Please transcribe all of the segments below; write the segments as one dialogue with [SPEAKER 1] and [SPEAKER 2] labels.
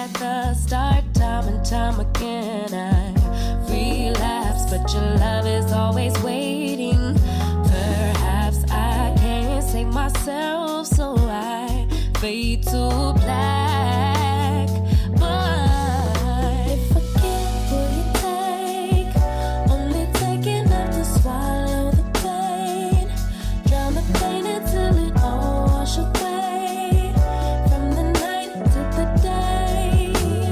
[SPEAKER 1] at the start, time and time again. I relapse, but your love is always waiting. Perhaps I can't save myself, so I fade to black. But if I get what you take, only take enough to swallow the pain. Drown the pain until it all wash away. From the night to the day, you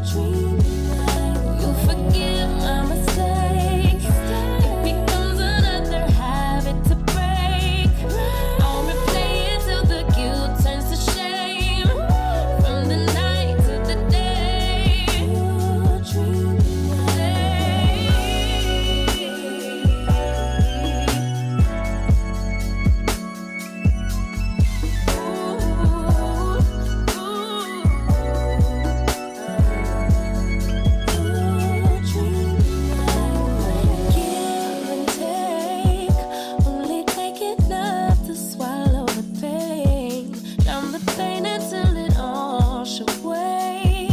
[SPEAKER 1] dream like you forgive my mistake. It becomes another habit to break. I'll replay it till the guilt turns to shame. From the night to the day, you dream give and take, only take enough to swallow the pain. Drown the pain until it all wash away.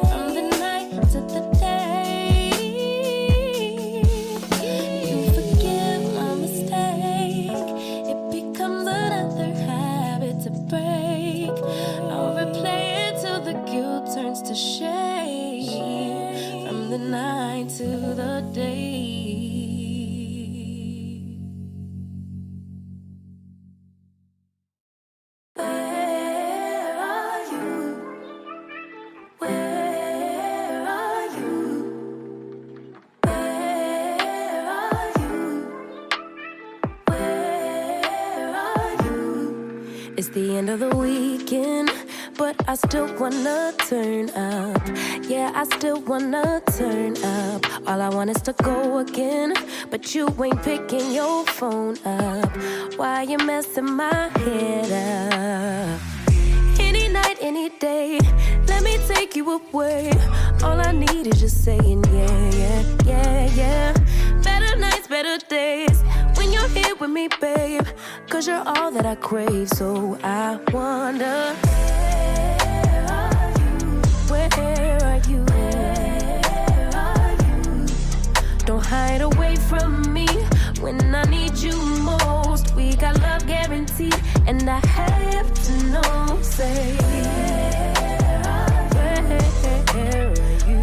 [SPEAKER 1] From the night to the day, you forgive my mistake. It becomes another habit to break. I'll replay it till the guilt turns to shame. From the night to the day. Where are you? Where are you? Where are you? Where are you? It's the end of the weekend, but I still wanna turn up. Yeah, I still wanna turn up. All I want is to go again, but you ain't picking your phone up. Why you messing my head up? Any night, any day, let me take you away. All I need is just saying yeah, yeah, yeah, yeah. Better nights, better days, when you're here with me, babe. Cause you're all that I crave, so I wonder, where are you? Where are you? Don't hide away from me when I need you most. We got love guaranteed, and I have to know, say, where are you?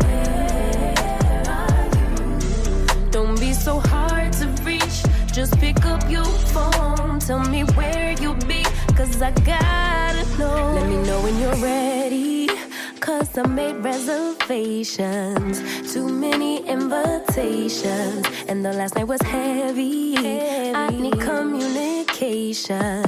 [SPEAKER 1] Don't be so hard to reach, just pick up your phone. Tell me where you'll be, cause I gotta know. Let me know when you're ready, cause I made reservations. Too many invitations, and the last night was heavy. I need communication.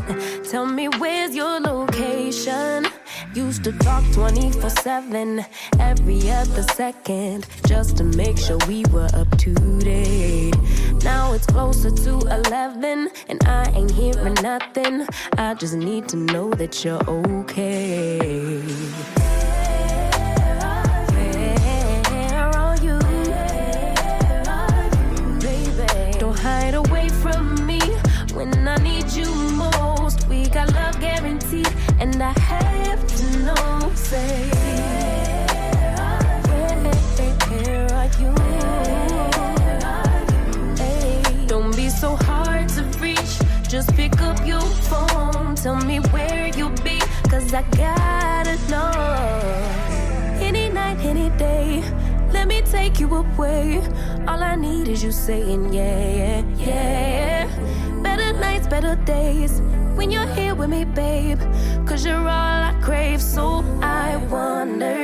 [SPEAKER 1] Tell me where's your location. Used to talk 24/7, every other second, just to make sure we were up to date. Now it's closer to 11, and I ain't hearing nothing. I just need to know that you're okay. Hide away from me when I need you most. We got love guaranteed, and I have to know, say, where are you? Hey, don't be so hard to reach, just pick up your phone. Tell me where you'll be, cause I gotta know. Any night, any day, let me take you away. All I need is you saying yeah, yeah, yeah. Better nights, better days, when you're here with me, babe. Cause you're all I crave, so I wonder,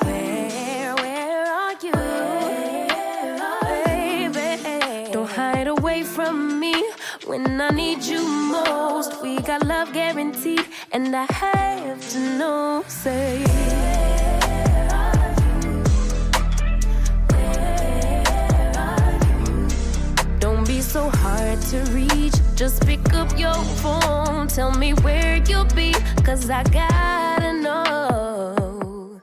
[SPEAKER 1] where are you? Baby, don't hide away from me when I need you most. We got love guaranteed, and I have to know, say, so hard to reach, just pick up your phone. Tell me where you'll be, cause I gotta know.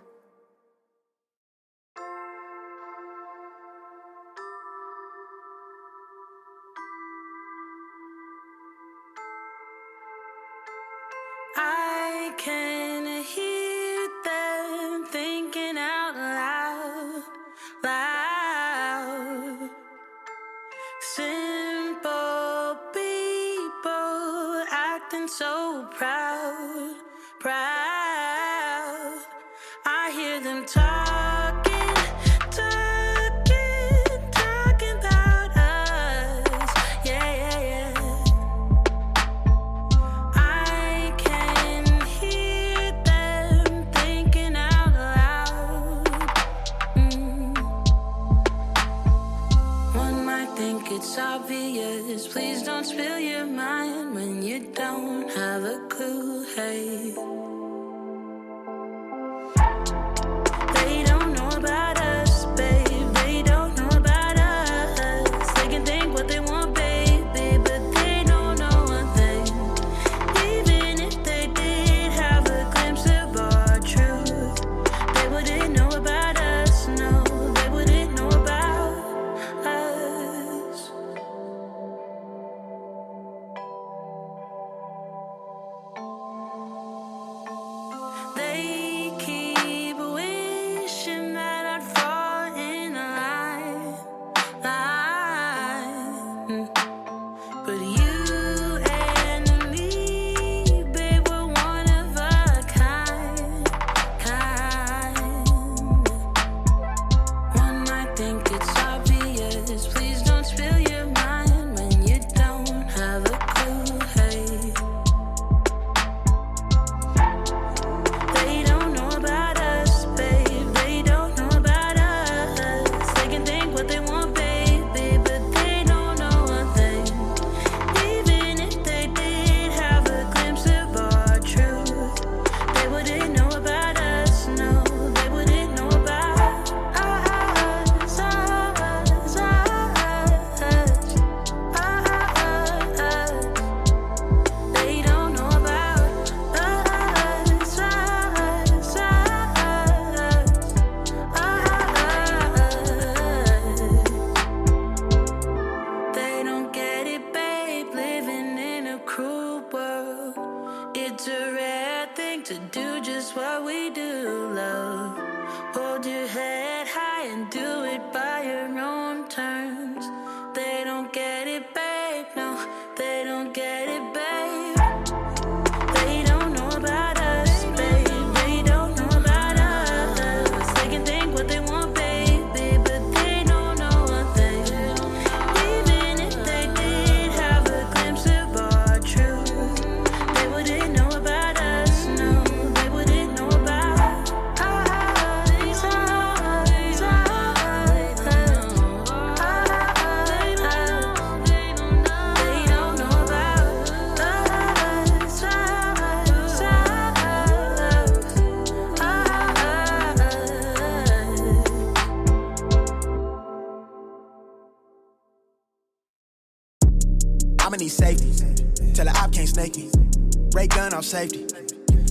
[SPEAKER 1] I can hear right thing to do, just what we do, love. Hold your head high and do it by your own terms. They don't get it, babe, no, they don't get it, babe. They don't know about us, babe. They don't know about us. They can think what they want, baby, but they don't know a thing. Even if they did have a glimpse of our truth, they wouldn't know about us, no, they wouldn't know about us. They don't know about
[SPEAKER 2] I'ma need safety. Tell her I can't snake me. Ray gun off safety.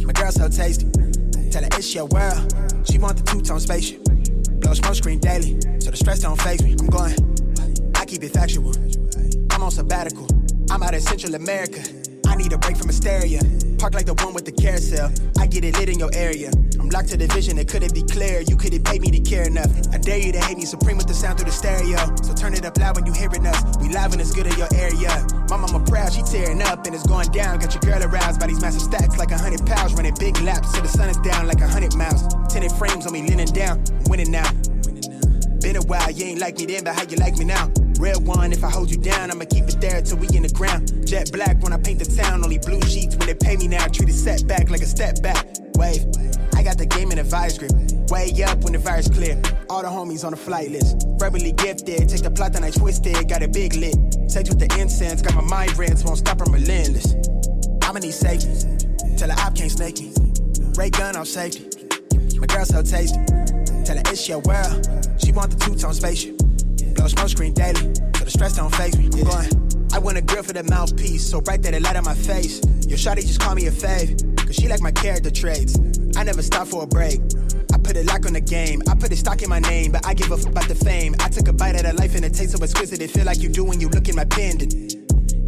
[SPEAKER 2] My girl so tasty. Tell her it's your world. She want the two-tone spaceship. Blow smoke screen daily, so the stress don't faze me. I'm going, I keep it factual. I'm on sabbatical. I'm out in Central America. I need a break from hysteria. Park like the one with the carousel. I get it lit in your area. I'm locked to the vision, it couldn't be clear. You couldn't pay me to care enough. I dare you to hate me supreme with the sound through the stereo. So turn it up loud when you hearing us. We live and it's good in your area. My mama proud, she tearing up and it's going down. Got your girl aroused by these massive stacks like 100 pounds. Running big laps till the sun is down like 100 miles. Tinted frames on me leaning down. I'm winning now. Been a while, you ain't like me then, but how you like me now? Real one, if I hold you down, I'ma keep it there till we in the ground. Jet black when I paint the town, only blue sheets when they pay me now. Treat it setback like a step back. Wave, I got the game in a vice grip. Way up when the virus clear. All the homies on the flight list. Verbally gifted, take the plot and I twist it. Got it big lit. Sex with the incense, got my mind rents, won't stop, I'm relentless. I'ma need safety. Tell her I can't snake me. Ray gun off safety. My girl so tasty. Tell her it's your world. She want the two-tone spaceship. Blow smoke screen daily, so the stress don't faze me. I'm going, I want a girl for the mouthpiece, so bright that it light on my face. Your shawty just call me a fave, cause she like my character traits. I never stop for a break. I put a lock on the game. I put a stock in my name, but I give a f about the fame. I took a bite of that life and it tastes so exquisite. It feel like you do when you look in my pendant.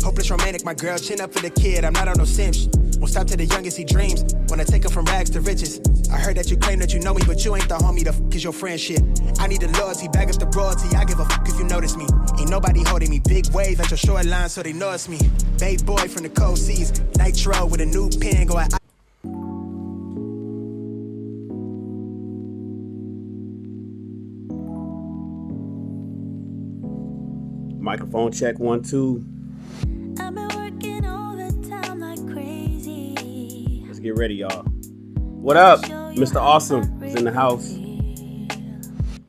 [SPEAKER 2] Hopeless romantic, my girl, chin up for the kid. I'm not on no simps. Won't stop till the youngest he dreams. Wanna take him from rags to riches. I heard that you claim that you know me, but you ain't the homie, the f is your friendship. I need the loyalty, bag up the royalty. I give a f if you notice me. Ain't nobody holding me. Big wave at your shoreline, so they know it's me. Babe boy from the cold seas. Nitro with a new pen going.
[SPEAKER 3] Microphone check 1 2.
[SPEAKER 1] I've been working overtime like crazy.
[SPEAKER 3] Let's get ready, y'all. What up? Mr. Awesome is in the house.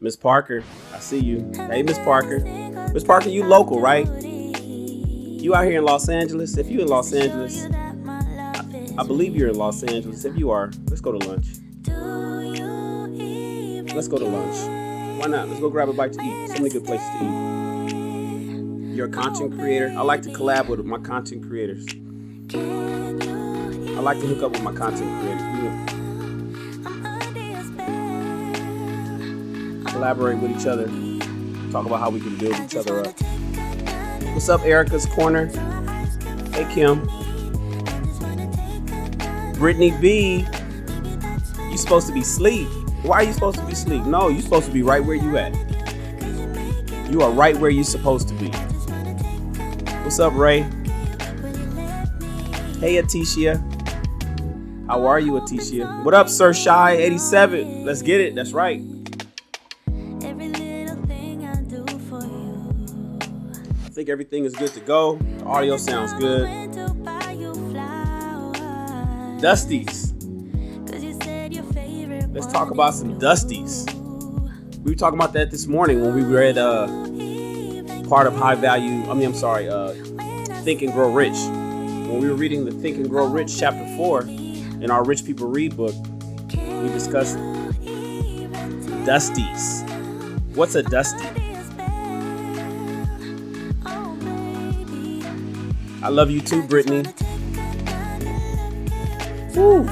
[SPEAKER 3] Miss Parker, I see you. Hey, Miss Parker. Miss Parker, you local, right? You out here in Los Angeles? If you in Los Angeles, I believe you're in Los Angeles. If you are, let's go to lunch. Let's go to lunch. Why not? Let's go grab a bite to eat. So many good places to eat. You're a content creator. I like to collab with my content creators. I like to hook up with my content creators. Collaborate with each other. Talk about how we can build each other up. What's up, Erica's Corner? Hey, Kim. Brittany B. You supposed to be asleep. Why are you supposed to be asleep? No, you're supposed to be right where you at. You are right where you're supposed to be. What's up, Ray? Hey, Aticia. How are you, Aticia? What up, Sir Shy 87? Let's get it. That's right. I think everything is good to go. The audio sounds good. Dusties. Let's talk about some Dusties. We were talking about that this morning when we read part of Think and Grow Rich. When we were reading the Think and Grow Rich chapter 4 in our Rich People Read book, we discussed Dusties. What's a Dusty? I love you too, Brittany. Woo.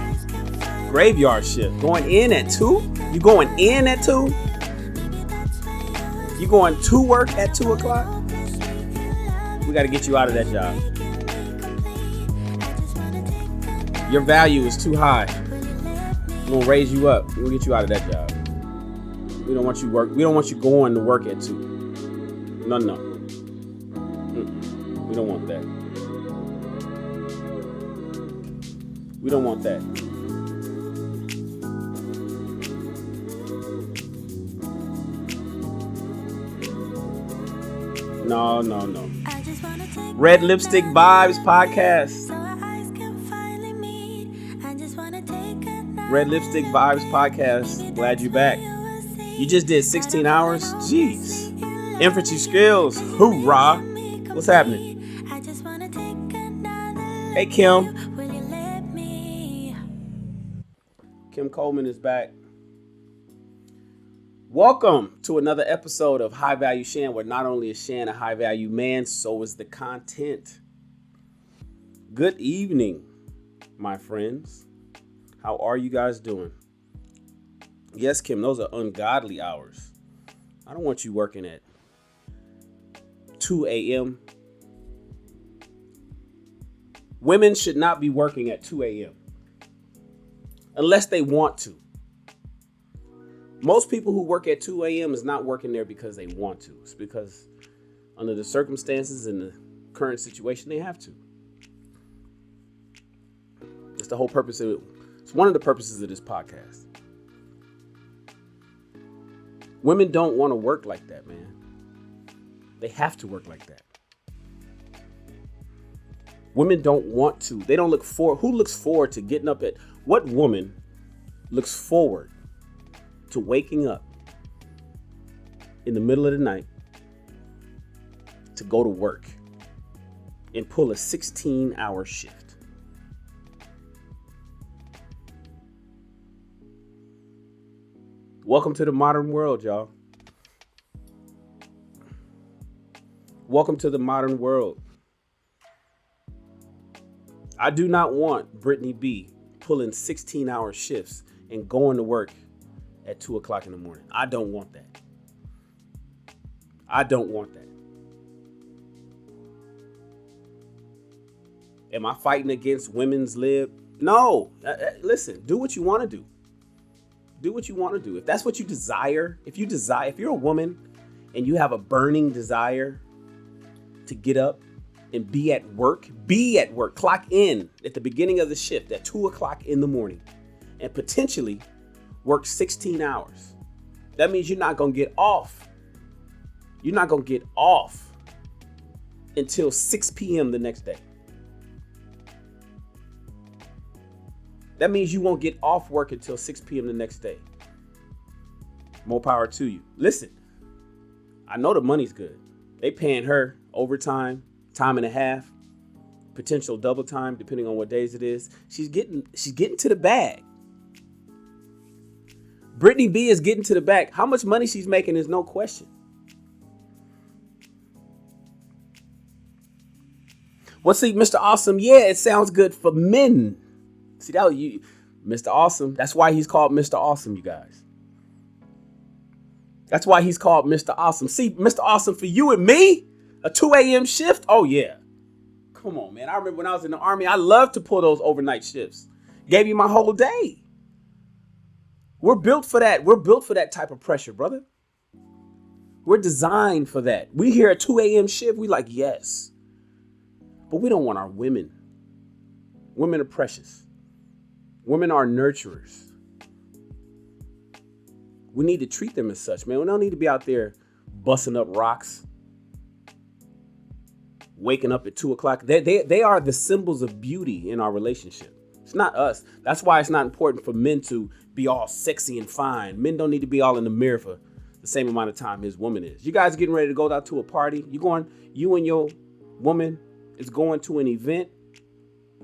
[SPEAKER 3] Graveyard shift. Going in at 2? You going in at 2? You going to work at 2 o'clock? We got to get you out of that job. Your value is too high. We're gonna raise you up. We'll get you out of that job. We don't want you going to work at 2. No. We don't want that. We don't want that. No. Red Lipstick Vibes Podcast. Red Lipstick Vibes Podcast. Glad you're back. You just did 16 hours? Jeez. Infantry skills. Hoorah. What's happening? Hey, Kim. Kim Coleman is back. Welcome to another episode of High Value Shan, where not only is Shan a high value man, so is the content. Good evening, my friends. How are you guys doing? Yes, Kim, those are ungodly hours. I don't want you working at 2 a.m. Women should not be working at 2 a.m. unless they want to. Most people who work at 2 a.m. is not working there because they want to. It's because under the circumstances and the current situation, they have to. It's the whole purpose of it. It's one of the purposes of this podcast. Women don't want to work like that, man. They have to work like that. Women don't want to. They don't look forward. Who looks forward to getting up at... What woman looks forward to waking up in the middle of the night to go to work and pull a 16-hour shift? Welcome to the modern world, y'all. Welcome to the modern world. I do not want Brittany B pulling 16-hour shifts and going to work at 2 o'clock in the morning. I don't want that. I don't want that. Am I fighting against women's lib? No. Listen, do what you want to do. Do what you want to do. If that's what you desire, if you're a woman and you have a burning desire to get up and be at work, clock in at the beginning of the shift at 2 o'clock in the morning and potentially work 16 hours. That means you're not going to get off. You're not going to get off until 6 p.m. the next day. That means you won't get off work until 6 p.m. the next day. More power to you. Listen, I know the money's good. They paying her overtime, time and a half, potential double time, depending on what days it is. She's getting to the bag. Brittany B is getting to the bag. How much money she's making is no question. Well, see, Mr. Awesome, yeah, it sounds good for men. See, that was you, Mr. Awesome. That's why he's called Mr. Awesome, you guys. That's why he's called Mr. Awesome. See, Mr. Awesome, for you and me, a 2 a.m. shift? Oh, yeah. Come on, man. I remember when I was in the Army, I loved to pull those overnight shifts. Gave you my whole day. We're built for that. We're built for that type of pressure, brother. We're designed for that. We hear a 2 a.m. shift, we like, yes. But we don't want our women. Women are precious. Women are nurturers. We need to treat them as such, man. We don't need to be out there busting up rocks, waking up at 2 o'clock. They are the symbols of beauty in our relationship. It's not us. That's why it's not important for men to be all sexy and fine. Men don't need to be all in the mirror for the same amount of time his woman is. You guys getting ready to go out to a party? You and your woman is going to an event.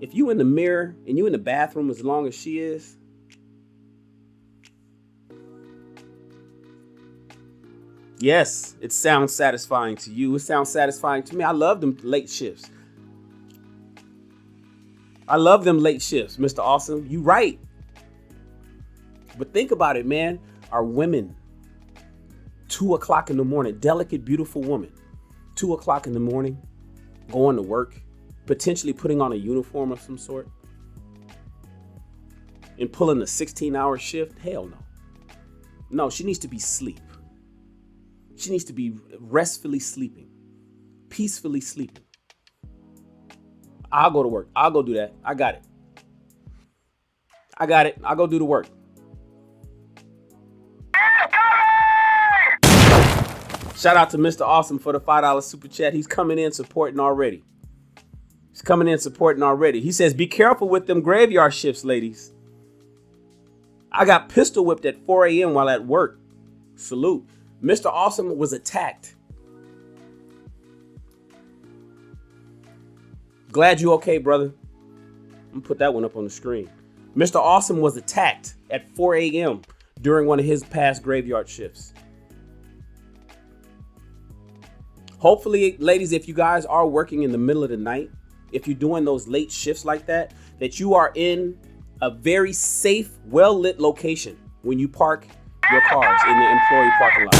[SPEAKER 3] If you in the mirror and you in the bathroom as long as she is, yes, it sounds satisfying to you. It sounds satisfying to me. I love them late shifts. I love them late shifts, Mr. Awesome. You right. But think about it, man. Our women, 2 o'clock in the morning, delicate, beautiful woman, 2 o'clock in the morning, going to work, potentially putting on a uniform of some sort. and pulling a 16-hour shift? Hell no. No, she needs to be asleep. She needs to be restfully sleeping, peacefully sleeping. I'll go to work. I'll go do that. I got it. I'll go do the work. Shout out to Mr. Awesome for the $5 super chat. He's coming in supporting already. He says, be careful with them graveyard shifts, ladies. I got pistol whipped at 4 a.m. while at work. Salute. Mr. Awesome was attacked. Glad you okay, brother. I'm gonna put that one up on the screen. Mr. Awesome was attacked at 4 a.m. during one of his past graveyard shifts. Hopefully, ladies, if you guys are working in the middle of the night, if you're doing those late shifts like that, that you are in a very safe, well-lit location when you park your cars in the employee parking lot.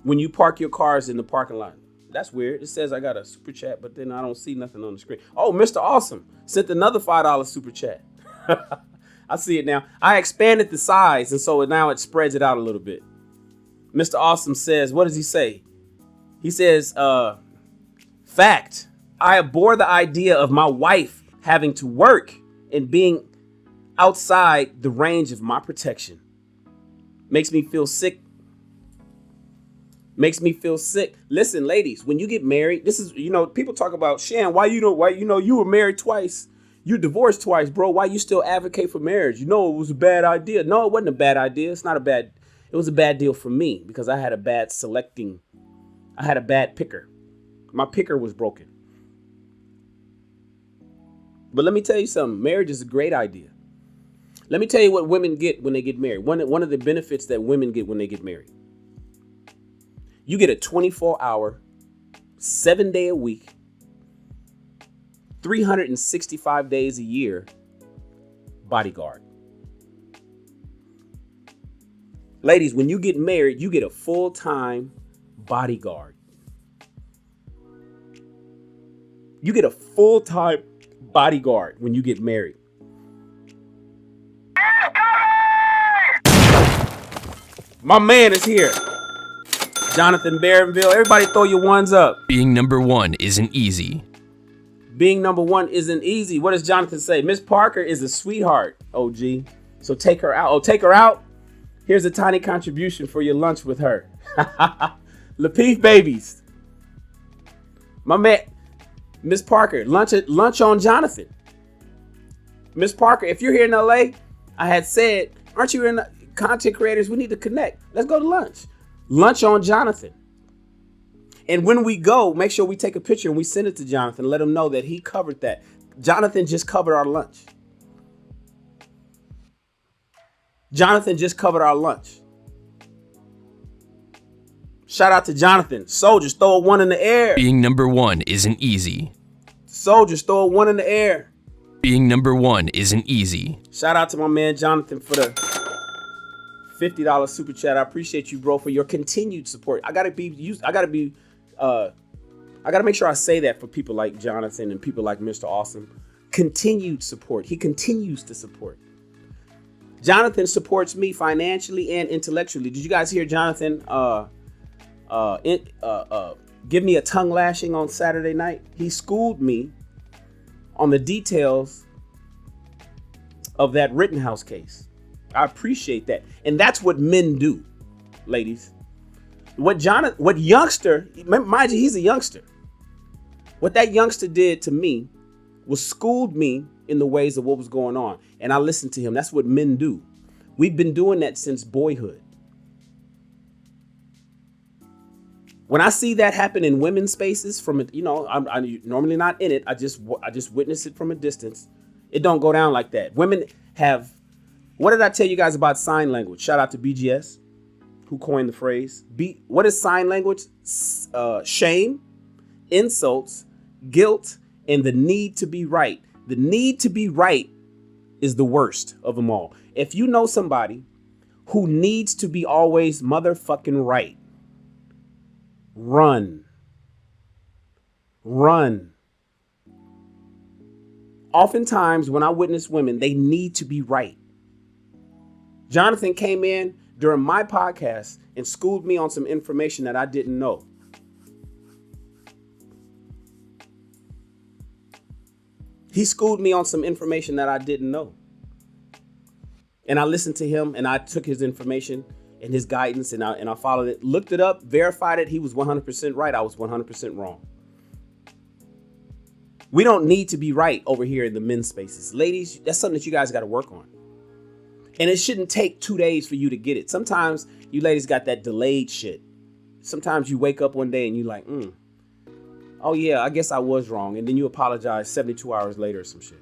[SPEAKER 3] When you park your cars in the parking lot. That's weird. It says I got a super chat, but then I don't see nothing on the screen. Oh, Mr. Awesome sent another $5 super chat. I see it now. I expanded the size, and so now it spreads it out a little bit. Mr. Awesome says, what does he say? He says, fact, I abhor the idea of my wife having to work and being outside the range of my protection. Makes me feel sick. Listen, ladies, when you get married, this is, people talk about, Shan, you were married twice. You divorced twice, bro. Why you still advocate for marriage? It was a bad idea. No, it wasn't a bad idea. It was a bad deal for me because I had a bad picker. My picker was broken. But let me tell you something. Marriage is a great idea. Let me tell you what women get when they get married. One of the benefits that women get when they get married. You get a 24-hour, 7-day a week, 365 days a year bodyguard. Ladies, when you get married, you get a full-time bodyguard. You get a full-time bodyguard when you get married. My man is here. Jonathan Barronville. Everybody throw your ones up.
[SPEAKER 4] Being number one isn't easy.
[SPEAKER 3] What does Jonathan say? Miss Parker is a sweetheart, OG. So take her out. Take her out. Here's a tiny contribution for your lunch with her. Lapeef babies. My man, Miss Parker, lunch on Jonathan. Miss Parker, if you're here in LA, I had said, aren't you in content creators? We need to connect. Let's go to lunch. Lunch on Jonathan. And when we go, make sure we take a picture and we send it to Jonathan. Let him know that he covered that. Jonathan just covered our lunch. Shout out to Jonathan. Soldiers, throw a one in the air.
[SPEAKER 4] Being number one isn't easy.
[SPEAKER 3] Soldiers, throw a one in the air.
[SPEAKER 4] Being number one isn't easy.
[SPEAKER 3] Shout out to my man Jonathan for the $50 super chat. I appreciate you, bro, for your continued support. I gotta make sure I say that for people like Jonathan and people like Mr. Awesome. Continued support. He continues to support. Jonathan supports me financially and intellectually. Did you guys hear Jonathan give me a tongue lashing on Saturday night? He schooled me on the details of that Rittenhouse case. I appreciate that. And that's what men do, ladies. What youngster, mind you, he's a youngster. What that youngster did to me was schooled me in the ways of what was going on. And I listened to him. That's what men do. We've been doing that since boyhood. When I see that happen in women's spaces I'm normally not in it. I just witness it from a distance. It don't go down like that. Women have, what did I tell you guys about sign language? Shout out to BGS, who coined the phrase. What is sign language? Shame, insults, guilt, and the need to be right. The need to be right is the worst of them all. If you know somebody who needs to be always motherfucking right, run. Oftentimes when I witness women, they need to be right. Jonathan came in during my podcast and schooled me on some information that I didn't know. He schooled me on some information that I didn't know. And I listened to him and I took his information and his guidance and I followed it, looked it up, verified it. He was 100% right. I was 100% wrong. We don't need to be right over here in the men's spaces. Ladies, that's something that you guys got to work on. And it shouldn't take 2 days for you to get it. Sometimes you ladies got that delayed shit. Sometimes you wake up one day and you like, oh yeah, I guess I was wrong. And then you apologize 72 hours later or some shit.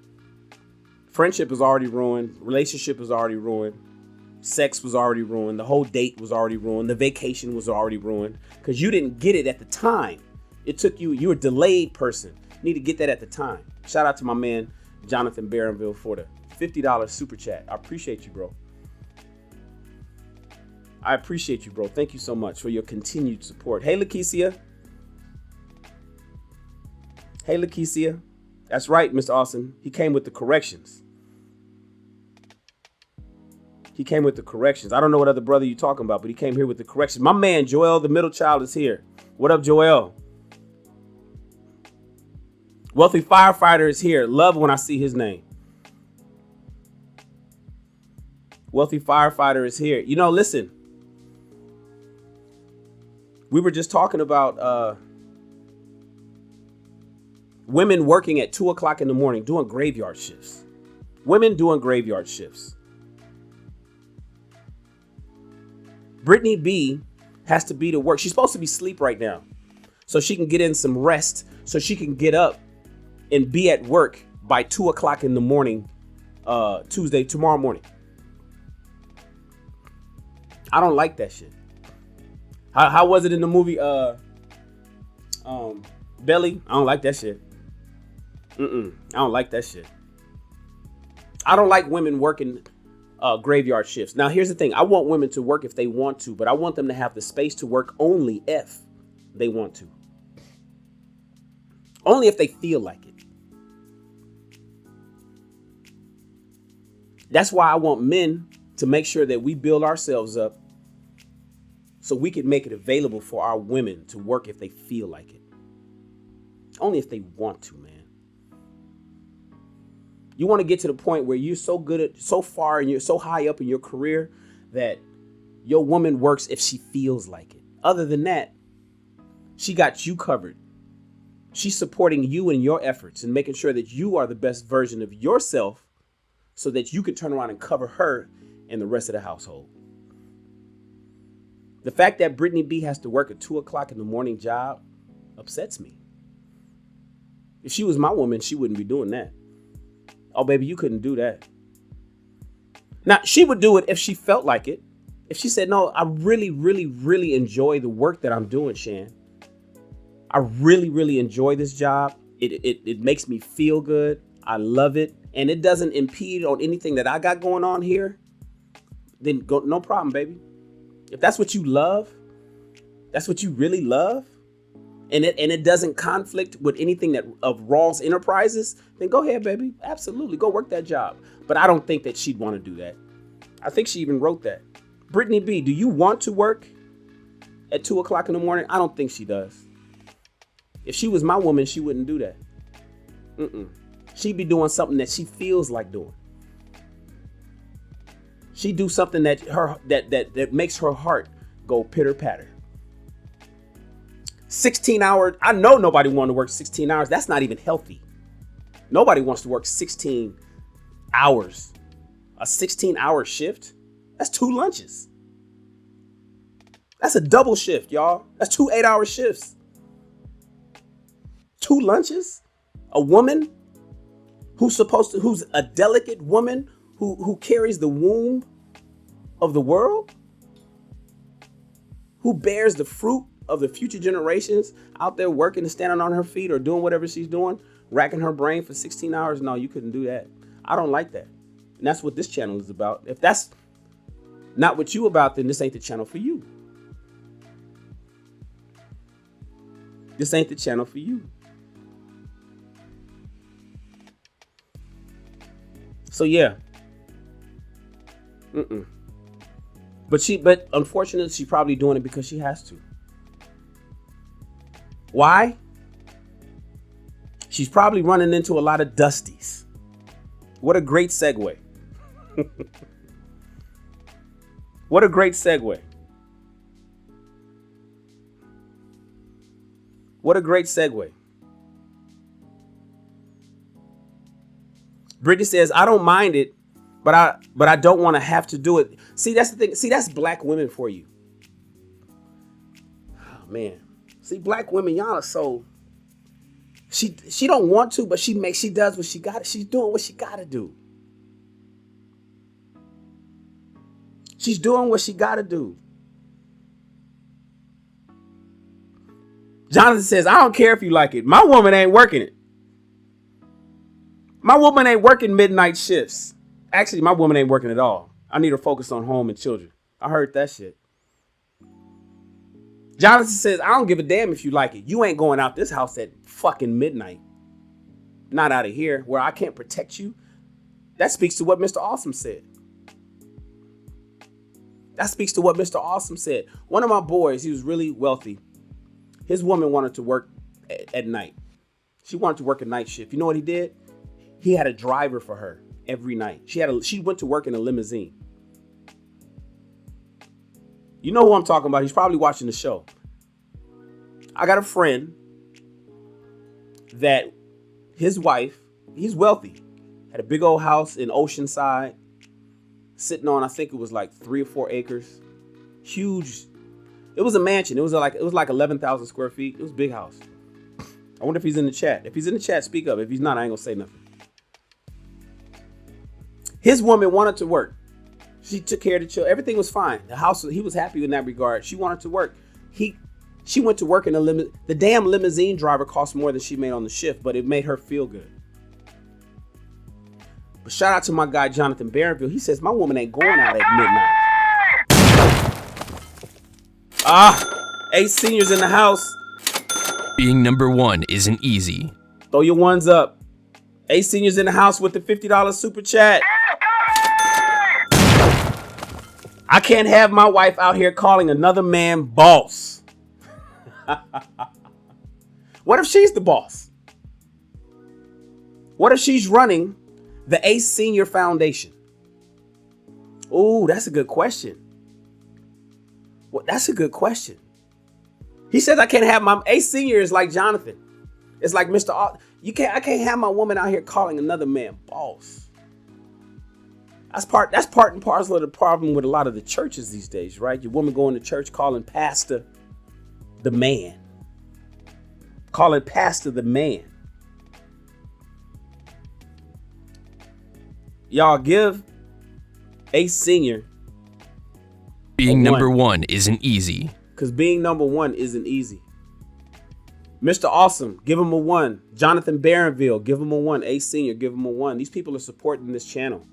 [SPEAKER 3] Friendship is already ruined. Relationship is already ruined. Sex was already ruined. The whole date was already ruined. The vacation was already ruined because you didn't get it at the time. It took you, you're a delayed person. You need to get that at the time. Shout out to my man, Jonathan Barronville for the $50 super chat. I appreciate you, bro. I appreciate you, bro. Thank you so much for your continued support. Hey, Lakeisha. Hey, Lakeisha. That's right, Mr. Austin. He came with the corrections. He came with the corrections. I don't know what other brother you're talking about, but he came here with the corrections. My man, Joel, the middle child, is here. What up, Joel? Wealthy Firefighter is here. Love when I see his name. Wealthy Firefighter is here. You know, listen. We were just talking about women working at 2 o'clock in the morning, doing graveyard shifts. Women doing graveyard shifts. Brittany B has to be to work. She's supposed to be asleep right now so she can get in some rest, so she can get up and be at work by 2 o'clock in the morning, tomorrow morning. I don't like that shit. How was it in the movie Belly? I don't like that shit. I don't like that shit. I don't like women working graveyard shifts. Now, here's the thing. I want women to work if they want to, but I want them to have the space to work only if they want to. Only if they feel like it. That's why I want men to make sure that we build ourselves up so we can make it available for our women to work if they feel like it. Only if they want to, man. You want to get to the point where you're so good at, so far and you're so high up in your career that your woman works if she feels like it. Other than that, she got you covered. She's supporting you in your efforts and making sure that you are the best version of yourself so that you can turn around and cover her and the rest of the household. The fact that Brittany B has to work a 2 o'clock in the morning job upsets me. If she was my woman, she wouldn't be doing that. Oh, baby, you couldn't do that. Now, she would do it if she felt like it. If she said, no, I really, really, really enjoy the work that I'm doing, Shan. I really, really enjoy this job. It makes me feel good. I love it. And it doesn't impede on anything that I got going on here. Then go, no problem, baby. If that's what you love, that's what you really love, and it doesn't conflict with anything that of Rawls Enterprises, then go ahead, baby. Absolutely. Go work that job. But I don't think that she'd want to do that. I think she even wrote that. Brittany B, do you want to work at 2 o'clock in the morning? I don't think she does. If she was my woman, she wouldn't do that. She'd be doing something that she feels like doing. She do something that makes her heart go pitter patter. 16 hours. I know nobody wants to work 16 hours. That's not even healthy. Nobody wants to work 16 hours. A 16-hour shift. That's 2 lunches. That's a double shift, y'all. That's 2 8-hour shifts. 2 lunches. A woman who's a delicate woman who carries the womb of the world, who bears the fruit of the future generations out there working and standing on her feet or doing whatever she's doing, racking her brain for 16 hours. No, you couldn't do that. I don't like that. And that's what this channel is about. If that's not what you about, then this ain't the channel for you. This ain't the channel for you. So yeah. But unfortunately, she's probably doing it because she has to. Why? She's probably running into a lot of dusties. What a great segue. What a great segue. What a great segue. Brittany says, I don't mind it, but I don't want to have to do it. See, that's the thing. See, that's black women for you. Oh, man. See, black women, y'all are so. She don't want to, but she does what she got. She's doing what she got to do. She's doing what she got to do. Jonathan says, I don't care if you like it. My woman ain't working it. My woman ain't working midnight shifts. Actually, my woman ain't working at all. I need her focused on home and children. I heard that shit. Jonathan says, I don't give a damn if you like it. You ain't going out this house at fucking midnight. Not out of here where I can't protect you. That speaks to what Mr. Awesome said. That speaks to what Mr. Awesome said. One of my boys, he was really wealthy. His woman wanted to work at night. She wanted to work a night shift. You know what he did? He had a driver for her every night. She went to work in a limousine. You know who I'm talking about. He's probably watching the show. I got a friend that his wife, he's wealthy, had a big old house in Oceanside, sitting on, I think it was like 3 or 4 acres. Huge. It was a mansion. It was like 11,000 square feet. It was a big house. I wonder if he's in the chat. If he's in the chat, speak up. If he's not, I ain't gonna say nothing. His woman wanted to work. She took care of the children. Everything was fine. The house, he was happy in that regard. She wanted to work. She went to work in a limousine. The damn limousine driver cost more than she made on the shift, but it made her feel good. But shout out to my guy, Jonathan Barronville. He says, my woman ain't going out at midnight. Ace Senior's in the house.
[SPEAKER 4] Being number one isn't easy.
[SPEAKER 3] Throw your ones up. Ace Senior's in the house with the $50 super chat. I can't have my wife out here calling another man boss. What if she's the boss? What if she's running the Ace Senior Foundation? Ooh, that's a good question. Well, that's a good question. He says I can't have my Ace Senior is like Jonathan. It's like Mr. I can't have my woman out here calling another man boss. That's part and parcel of the problem with a lot of the churches these days, right? Your woman going to church calling pastor the man. Calling pastor the man. Y'all give Ace Senior
[SPEAKER 4] being number one isn't easy.
[SPEAKER 3] Because being number one isn't easy. Mr. Awesome, give him a 1. Jonathan Barronville, give him a 1. Ace Senior, give him a 1. These people are supporting this channel.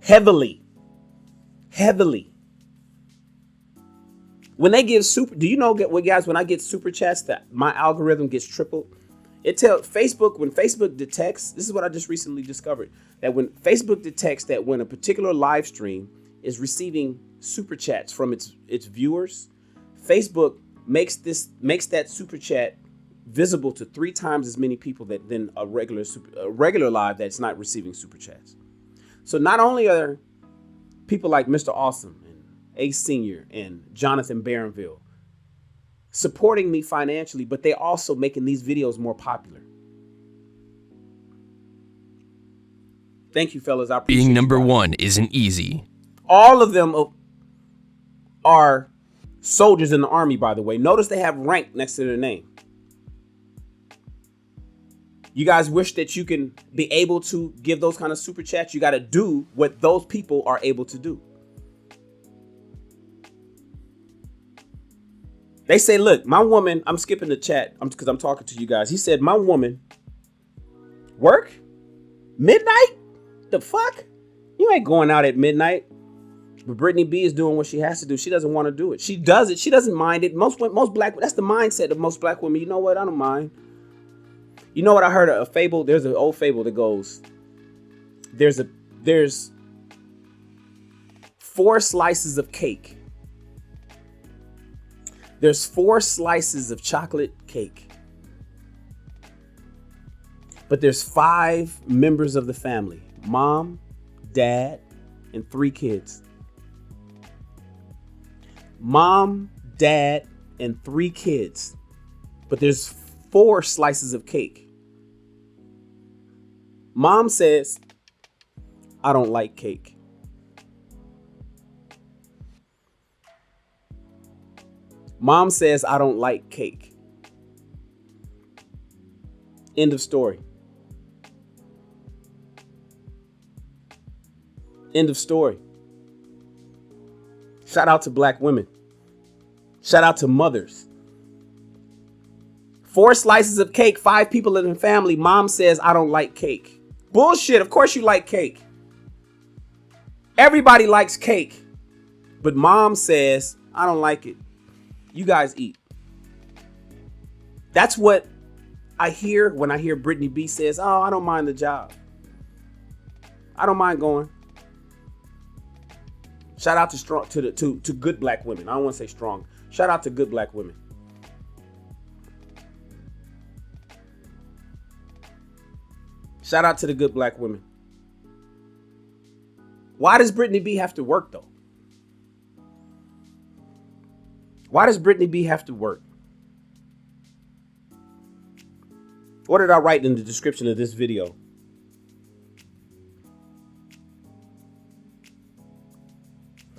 [SPEAKER 3] Heavily. When they give do you know what, guys, when I get super chats that my algorithm gets tripled? It tells Facebook, when Facebook detects, this is what I just recently discovered, that when Facebook detects that when a particular live stream is receiving super chats from its viewers, Facebook makes that super chat visible to 3 times as many people than a regular live that's not receiving super chats. So not only are people like Mr. Awesome and Ace Senior and Jonathan Barronville supporting me financially, but they're also making these videos more popular. Thank you, fellas. I appreciate
[SPEAKER 4] being number
[SPEAKER 3] you guys.
[SPEAKER 4] one isn't easy.
[SPEAKER 3] All of them are soldiers in the army, by the way. Notice they have rank next to their name. You guys wish that you can be able to give those kind of super chats. You got to do what those people are able to do. They say, look, my woman, I'm skipping the chat because I'm talking to you guys. He said, my woman work midnight? The fuck? You ain't going out at midnight. But Brittany B is doing what she has to do. She doesn't want to do it. She does it. She doesn't mind it. Most black, that's the mindset of most black women. You know what? I don't mind. You know what? I heard a fable. There's an old fable that goes, there's a There's 4 slices of cake. There's 4 slices of chocolate cake. But there's 5 members of the family: mom, dad, and 3 kids. Mom, dad, and 3 kids. But there's 4 slices of cake. Mom says, I don't like cake. Mom says, I don't like cake. End of story. End of story. Shout out to black women. Shout out to mothers. 4 slices of cake, 5 people in the family. Mom says, I don't like cake. Bullshit. Of course you like cake. Everybody likes cake. But mom says, I don't like it. You guys eat. That's what I hear when I hear Brittany B says, oh, I don't mind the job. I don't mind going. Shout out to strong to good black women. I don't want to say strong. Shout out to good black women. Shout out to the good black women. Why does Brittany B have to work though? Why does Brittany B have to work? What did I write in the description of this video?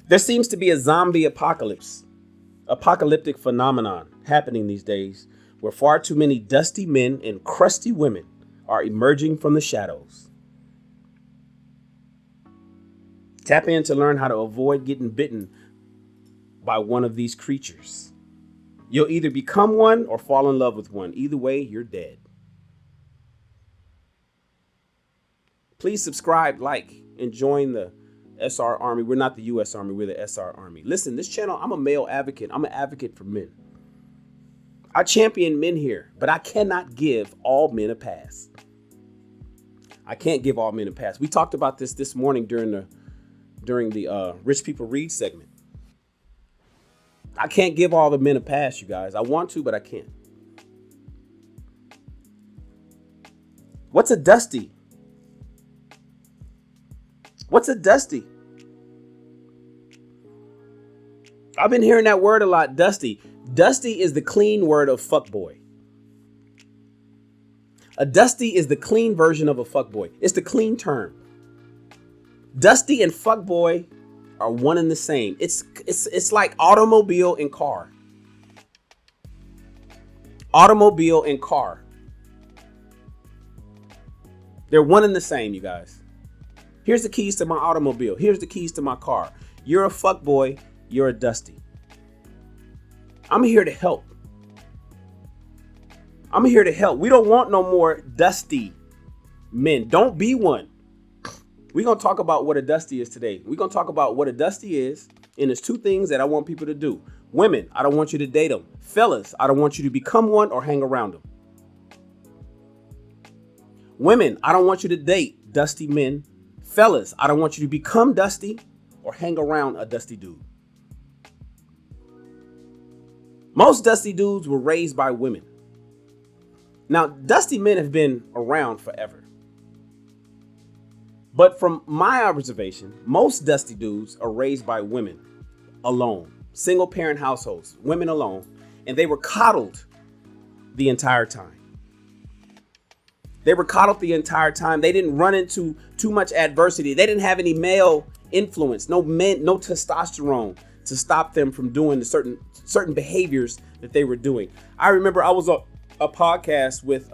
[SPEAKER 3] There seems to be a zombie apocalyptic phenomenon happening these days where far too many dusty men and crusty women are emerging from the shadows. Tap in to learn how to avoid getting bitten by one of these creatures. You'll either become one or fall in love with one. Either way, you're dead. Please subscribe, like, and join the SR Army. We're not the US Army, we're the SR Army. Listen, this channel, I'm a male advocate. I'm an advocate for men. I champion men here, but I cannot give all men a pass. I can't give all men a pass. We talked about this morning during the Rich People Read segment. I can't give all the men a pass, you guys. I want to, but I can't. What's a dusty? What's a dusty? I've been hearing that word a lot, dusty. Dusty is the clean word of fuckboy. A dusty is the clean version of a fuckboy. It's the clean term. Dusty and fuckboy are one and the same. It's like automobile and car. Automobile and car. They're one and the same, you guys. Here's the keys to my automobile. Here's the keys to my car. You're a fuckboy. You're a dusty. I'm here to help. I'm here to help. We don't want no more dusty men. Don't be one. We're going to talk about what a dusty is today. We're going to talk about what a dusty is. And there's 2 things that I want people to do. Women, I don't want you to date them. Fellas, I don't want you to become one or hang around them. Women, I don't want you to date dusty men. Fellas, I don't want you to become dusty or hang around a dusty dude. Most dusty dudes were raised by women. Now, dusty men have been around forever. But from my observation, most dusty dudes are raised by women alone. Single parent households, women alone. And they were coddled the entire time. They were coddled the entire time. They didn't run into too much adversity. They didn't have any male influence, no men, no testosterone to stop them from doing the certain behaviors that they were doing. I remember I was on a podcast with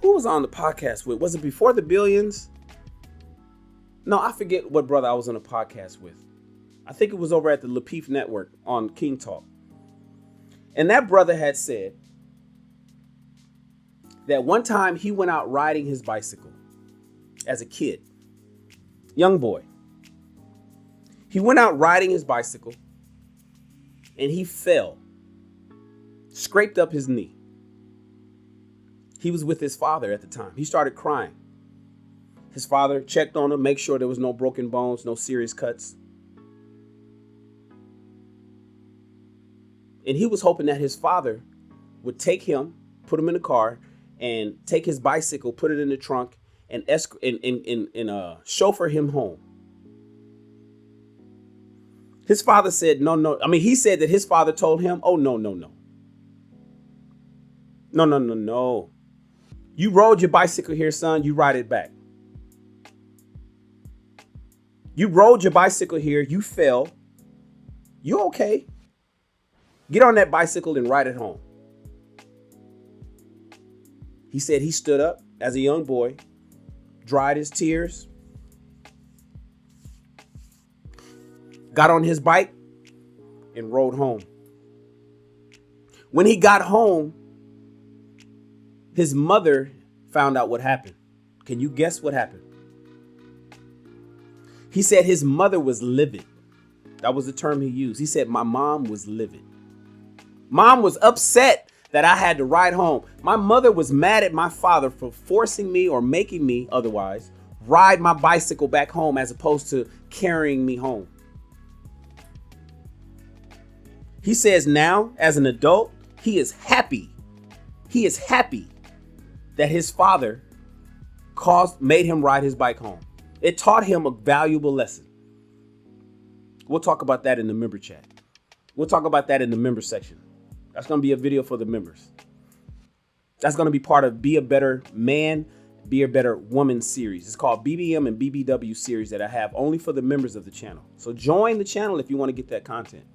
[SPEAKER 3] who was on the podcast with? Was it Before the Billions? No, I forget what brother I was on a podcast with. I think it was over at the Lapeef Network on King Talk. And that brother had said that one time he went out riding his bicycle as a kid, young boy. He went out riding his bicycle and he fell, scraped up his knee. He was with his father at the time. He started crying. His father checked on him, make sure there was no broken bones, no serious cuts. And he was hoping that his father would take him, put him in the car, and take his bicycle, put it in the trunk, and chauffeur him home. His father said, no. I mean, he said that his father told him, oh, no. No. You rode your bicycle here, son. You ride it back. You rode your bicycle here. You fell. You okay? Get on that bicycle and ride it home. He said he stood up as a young boy, dried his tears, got on his bike, and rode home. When he got home, his mother found out what happened. Can you guess what happened? He said his mother was livid. That was the term he used. He said, my mom was livid. Mom was upset that I had to ride home. My mother was mad at my father for forcing me or making me otherwise ride my bicycle back home as opposed to carrying me home. He says now, as an adult, he is happy. He is happy that his father made him ride his bike home. It taught him a valuable lesson. We'll talk about that in the member chat. We'll talk about that in the member section. That's going to be a video for the members. That's going to be part of Be a Better Man, Be a Better Woman series. It's called BBM and BBW series that I have only for the members of the channel. So join the channel if you want to get that content.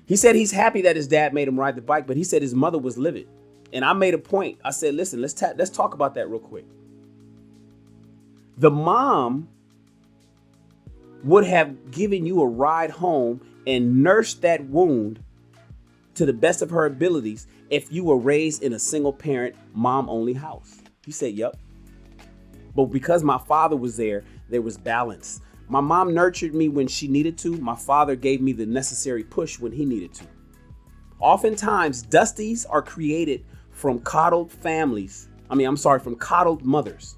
[SPEAKER 3] He said he's happy that his dad made him ride the bike, but he said his mother was livid. And I made a point. I said, listen, let's talk about that real quick. The mom would have given you a ride home and nursed that wound to the best of her abilities if you were raised in a single parent, mom only house. He said, yep. But because my father was there was balance. My mom nurtured me when she needed to. My father gave me the necessary push when he needed to. Oftentimes, Dusties are created from coddled families. From coddled mothers.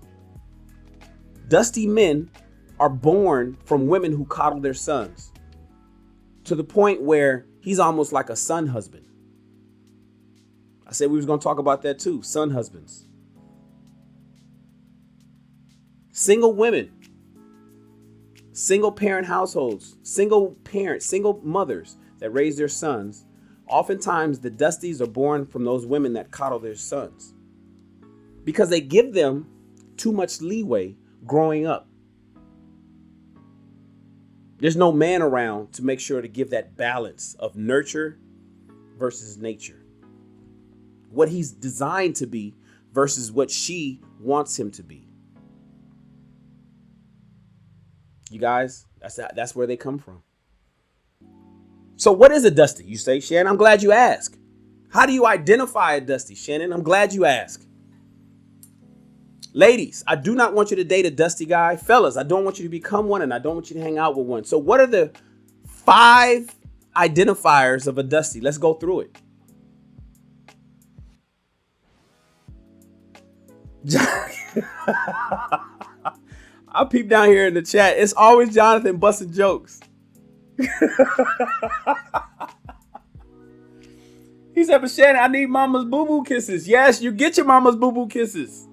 [SPEAKER 3] Dusty men are born from women who coddle their sons to the point where he's almost like a son husband. I said we was going to talk about that too. Son husbands. Single women. Single parent households. Single parents. Single mothers that raise their sons. Oftentimes the Dusties are born from those women that coddle their sons because they give them too much leeway growing up. There's no man around to make sure to give that balance of nurture versus nature. What he's designed to be versus what she wants him to be. You guys, that's where they come from. So what is a Dusty? You say, Shannon, I'm glad you asked. How do you identify a Dusty, Shannon? I'm glad you asked. Ladies, I do not want you to date a Dusty guy. Fellas, I don't want you to become one, and I don't want you to hang out with one. So what are the 5 identifiers of a Dusty? Let's go through it. I peep down here in the chat. It's always Jonathan busting jokes. He said, but Shannon, I need mama's boo-boo kisses. Yes, you get your mama's boo-boo kisses.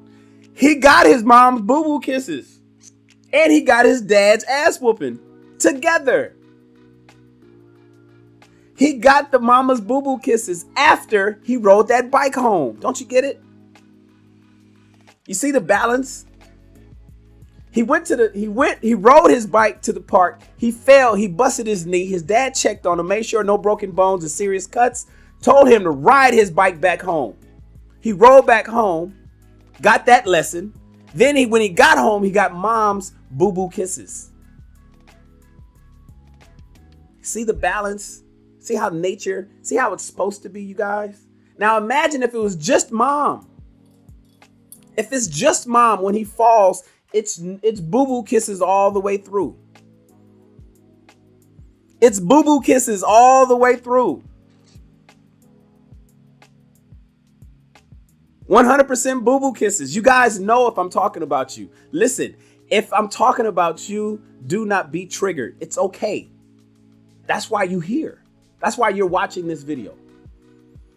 [SPEAKER 3] He got his mom's boo-boo kisses. And he got his dad's ass whooping together. He got the mama's boo-boo kisses after he rode that bike home. Don't you get it? You see the balance? He rode his bike to the park. He fell. He busted his knee. His dad checked on him, made sure no broken bones or serious cuts, told him to ride his bike back home. He rode back home, got that lesson. Then when he got home, he got mom's boo-boo kisses. See the balance? See how it's supposed to be, you guys? Now imagine if it was just mom. If it's just mom, when he falls, it's boo-boo kisses all the way through. It's boo-boo kisses all the way through. 100% boo-boo kisses. You guys know if I'm talking about you. Listen, if I'm talking about you, do not be triggered. It's okay. That's why you're here. That's why you're watching this video.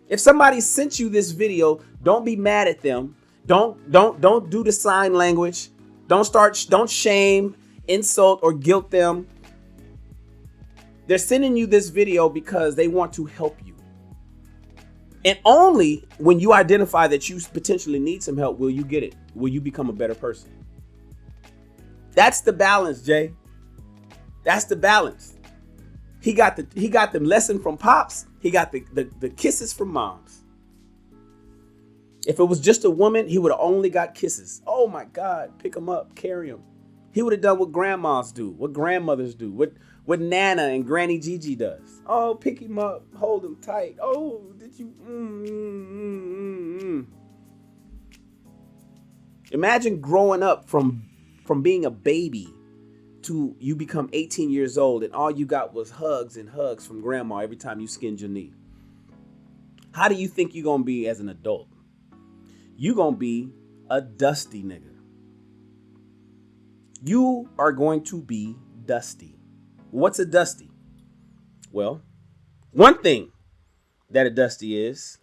[SPEAKER 3] If somebody sent you this video, don't be mad at them. Don't do the sign language. Don't shame, insult, or guilt them. They're sending you this video because they want to help you. And only when you identify that you potentially need some help will you get it. Will you become a better person? That's the balance, Jay. That's the balance. He got the lesson from pops. He got the kisses from moms. If it was just a woman, he would have only got kisses. Oh my God, pick him up, carry him. He would have done what grandmas do, what grandmothers do, what Nana and Granny Gigi does. Oh, pick him up, hold him tight. Oh, did you? Imagine growing up from being a baby to you become 18 years old and all you got was hugs and hugs from grandma every time you skinned your knee. How do you think you're going to be as an adult? You're going to be a dusty nigga. You are going to be dusty. What's a dusty? Well, one thing that a dusty is,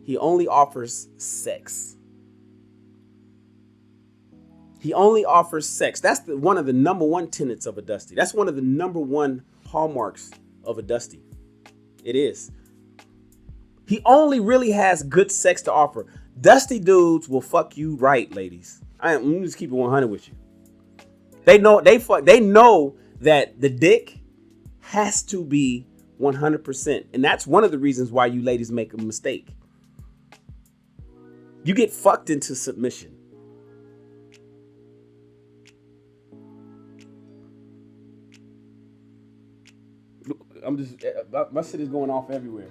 [SPEAKER 3] he only offers sex. He only offers sex. That's one of the number one tenets of a dusty. That's one of the number one hallmarks of a dusty. It is. He only really has good sex to offer. Dusty dudes will fuck you right, ladies. I'm just keep it 100 with you. They know that the dick has to be 100%. And that's one of the reasons why you ladies make a mistake. You get fucked into submission. I'm just, my shit is going off everywhere.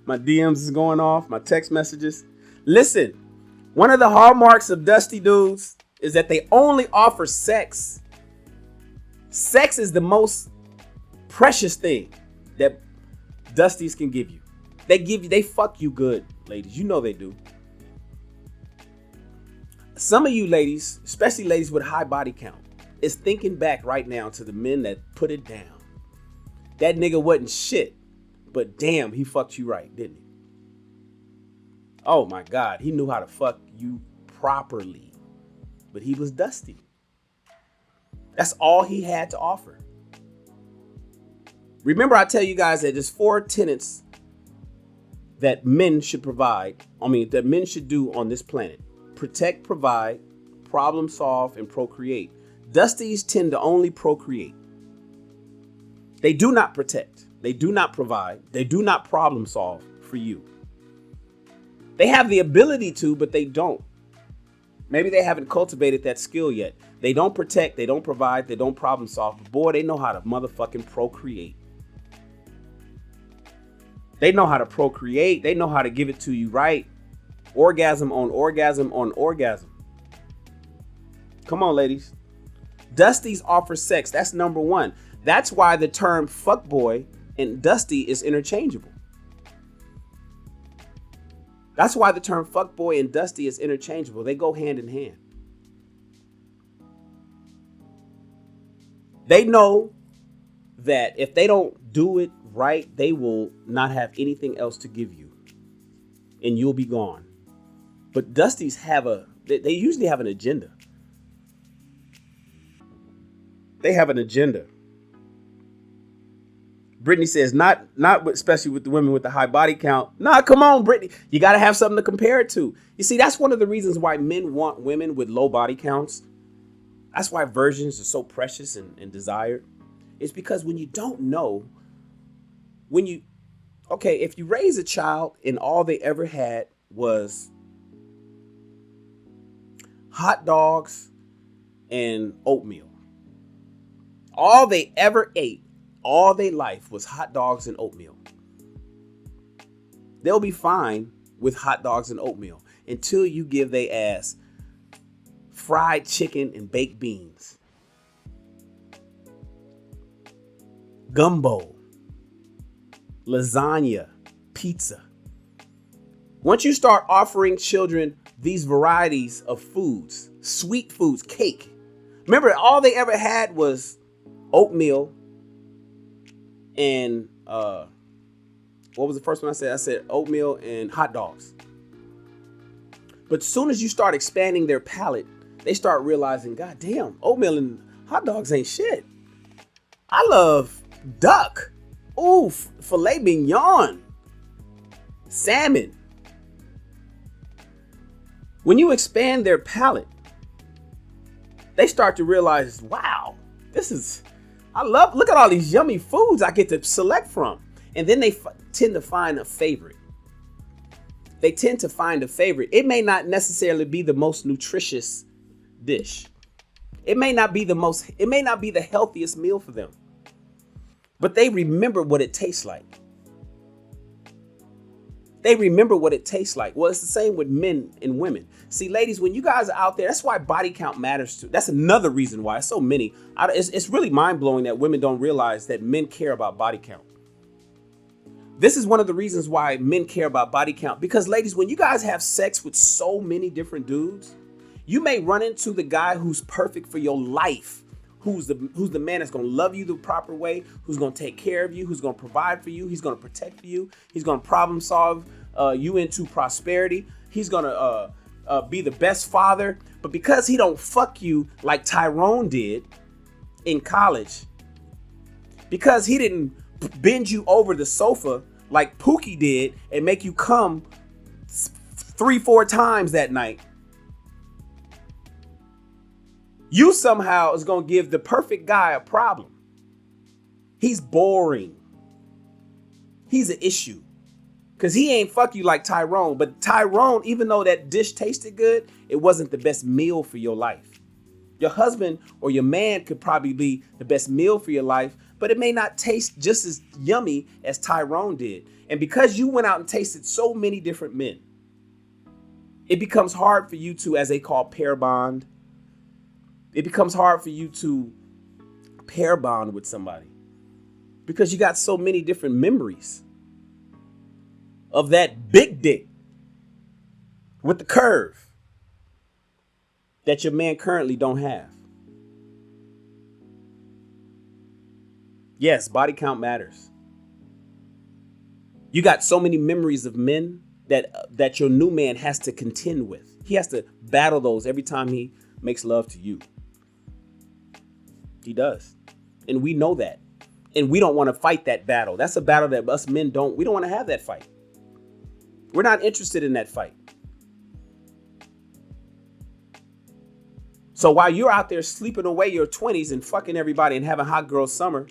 [SPEAKER 3] My DMs is going off, my text messages. Listen, one of the hallmarks of dusty dudes is that they only offer sex. Sex is the most precious thing that dusties can give you. They fuck you good, ladies. You know they do. Some of you ladies, especially ladies with high body count, is thinking back right now to the men that put it down. That nigga wasn't shit, but damn, he fucked you right, didn't he? Oh my God, he knew how to fuck you properly, but he was dusty. That's all he had to offer. Remember, I tell you guys that there's 4 tenets that men should that men should do on this planet. Protect, provide, problem solve, and procreate. Dusties tend to only procreate. They do not protect. They do not provide. They do not problem solve for you. They have the ability to, but they don't. Maybe they haven't cultivated that skill yet. They don't protect. They don't provide. They don't problem solve. But boy, they know how to motherfucking procreate. They know how to procreate. They know how to give it to you right. Orgasm on orgasm on orgasm. Come on, ladies. Dusties offer sex. That's number one. That's why the term fuckboy and dusty is interchangeable. That's why the term fuckboy and dusty is interchangeable. They go hand in hand. They know that if they don't do it right, they will not have anything else to give you. And you'll be gone. But dusties they usually have an agenda. They have an agenda. Brittany says, not especially with the women with the high body count. Nah, come on, Brittany. You got to have something to compare it to. You see, that's one of the reasons why men want women with low body counts. That's why virgins are so precious and desired. It's because when you don't know, if you raise a child and all they ever had was hot dogs and oatmeal. All they ever ate all their life was hot dogs and oatmeal. They'll be fine with hot dogs and oatmeal until you give their ass fried chicken and baked beans, gumbo, lasagna, pizza. Once you start offering children these varieties of foods, sweet foods, cake. Remember, all they ever had was oatmeal and what was the first one I said? I said oatmeal and hot dogs. But as soon as you start expanding their palate, they start realizing, God damn, oatmeal and hot dogs ain't shit. I love duck. Ooh, filet mignon. Salmon. When you expand their palate, they start to realize, wow, look at all these yummy foods I get to select from. And then they tend to find a favorite. It may not necessarily be the most nutritious dish. It may not be the healthiest meal for them. But they remember what it tastes like. Well, it's the same with men and women. See, ladies, when you guys are out there, that's why body count matters too. That's another reason why. So many. It's really mind-blowing that women don't realize that men care about body count. This is one of the reasons why men care about body count. Because, ladies, when you guys have sex with so many different dudes, you may run into the guy who's perfect for your life. Who's the man that's going to love you the proper way, who's going to take care of you, who's going to provide for you, he's going to protect you, he's going to problem solve you into prosperity, he's going to be the best father. But because he don't fuck you like Tyrone did in college, because he didn't bend you over the sofa like Pookie did and make you come 3-4 times that night, you somehow is going to give the perfect guy a problem. He's boring. He's an issue. Because he ain't fuck you like Tyrone. But Tyrone, even though that dish tasted good, it wasn't the best meal for your life. Your husband or your man could probably be the best meal for your life, but it may not taste just as yummy as Tyrone did. And because you went out and tasted so many different men, it becomes hard for you to, as they call, pair bond. It becomes hard for you to pair bond with somebody because you got so many different memories of that big dick with the curve that your man currently don't have. Yes, body count matters. You got so many memories of men that your new man has to contend with. He has to battle those every time he makes love to you. He does. And we know that. And we don't want to fight that battle. That's a battle that us men we don't want to have that fight. We're not interested in that fight. So while you're out there sleeping away your 20s and fucking everybody and having hot girl summer,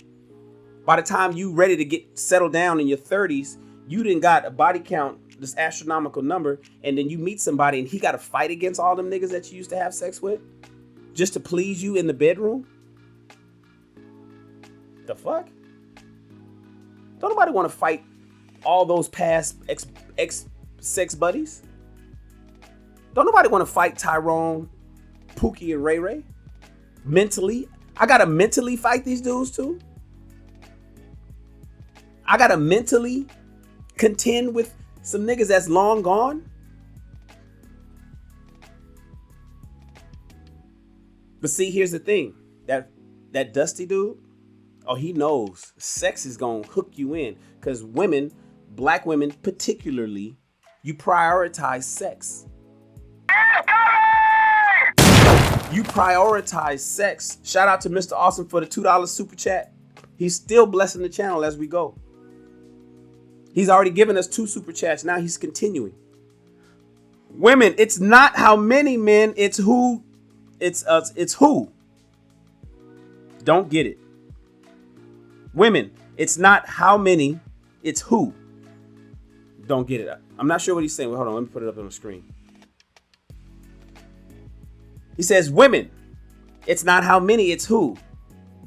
[SPEAKER 3] by the time you ready to get settled down in your 30s, you done got a body count, this astronomical number, and then you meet somebody and he got to fight against all them niggas that you used to have sex with just to please you in the bedroom. The fuck? Don't nobody want to fight all those past ex sex buddies. Don't nobody want to fight Tyrone, Pookie, and Ray Ray. Mentally, I gotta mentally fight these dudes too. I gotta mentally contend with some niggas that's long gone. But see, here's the thing. That Dusty dude, oh, he knows sex is gonna hook you in. Because women, black women particularly, you prioritize sex. You prioritize sex. Shout out to Mr. Awesome for the $2 super chat. He's still blessing the channel as we go. He's already given us 2 super chats. Now he's continuing. Women, it's not how many men, it's who. It's us. It's who. Don't get it. Women, it's not how many, it's who. Don't get it. I'm not sure what he's saying. Hold on, let me put it up on the screen. He says, women, it's not how many, it's who.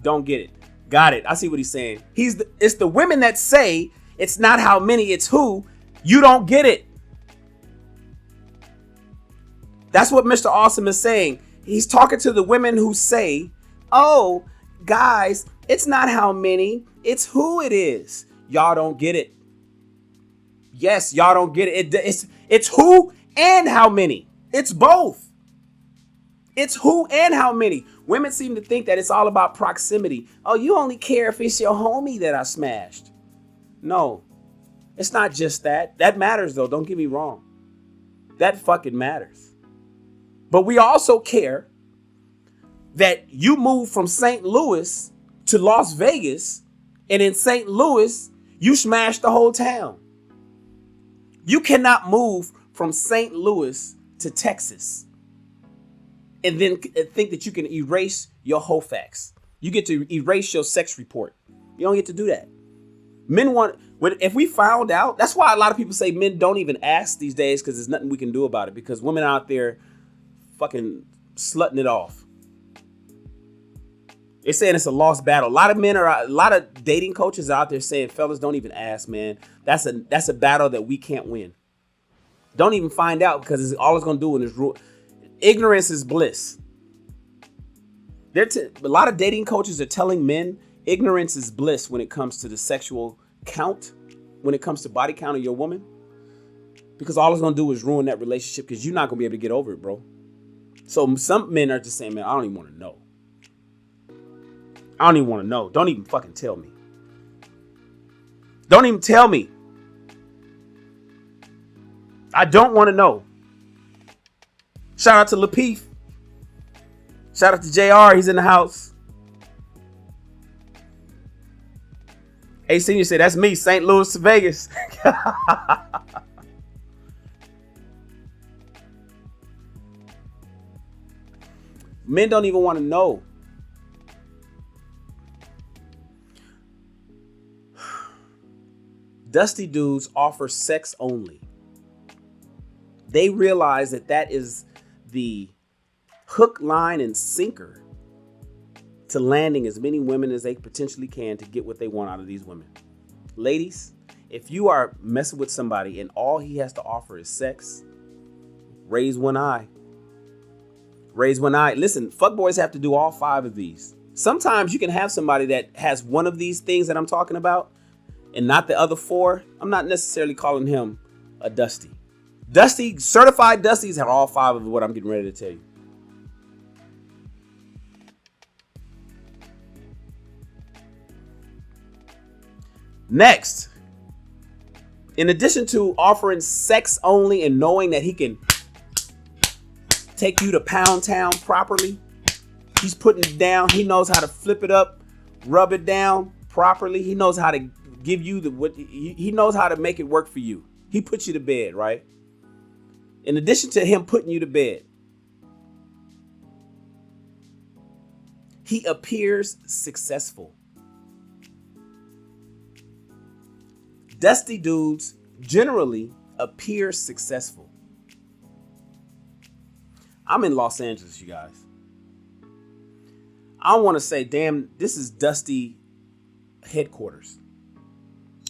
[SPEAKER 3] Don't get it. Got it. I see what he's saying. It's the women that say it's not how many, it's who. You don't get it. That's what Mr. Awesome is saying. He's talking to the women who say, oh, guys, it's not how many, it's who it is. Y'all don't get it. Yes, y'all don't get it. It's who and how many. It's both. It's who and how many. Women seem to think that it's all about proximity. Oh, you only care if it's your homie that I smashed. No, it's not just that. That matters though. Don't get me wrong. That fucking matters. But we also care that you moved from St. Louis to Las Vegas, and in St. Louis, you smashed the whole town. You cannot move from St. Louis to Texas and then think that you can erase your whole facts. You get to erase your sex report. You don't get to do that. Men want, if we found out, that's why a lot of people say men don't even ask these days, because there's nothing we can do about it, because women out there fucking slutting it off. They're saying it's a lost battle. A lot of dating coaches out there saying, fellas, don't even ask, man. That's a battle that we can't win. Don't even find out, because all it's going to do is ignorance is bliss. A lot of dating coaches are telling men ignorance is bliss when it comes to the sexual count, when it comes to body count of your woman, because all it's going to do is ruin that relationship, because you're not going to be able to get over it, bro. So some men are just saying, man, I don't even want to know. I don't even want to know. Don't even fucking tell me. Don't even tell me. I don't want to know. Shout out to Lapeef. Shout out to JR. He's in the house. Hey, Senior said, that's me, St. Louis to Vegas. Men don't even want to know. Dusty dudes offer sex only. They realize that that is the hook, line, and sinker to landing as many women as they potentially can to get what they want out of these women. Ladies, if you are messing with somebody and all he has to offer is sex, raise one eye. Raise one eye. Listen, fuckboys have to do all 5 of these. Sometimes you can have somebody that has one of these things that I'm talking about and not the other 4. I'm not necessarily calling him a Dusty. Certified Dusties have all 5 of what I'm getting ready to tell you. Next, in addition to offering sex only and knowing that he can take you to Pound Town properly, he's putting it down. He knows how to flip it up, rub it down properly. He knows how to give you he knows how to make it work for you. He puts you to bed, right? In addition to him putting you to bed, he appears successful. Dusty dudes generally appear successful. I'm in Los Angeles, you guys. I want to say, damn, this is Dusty headquarters,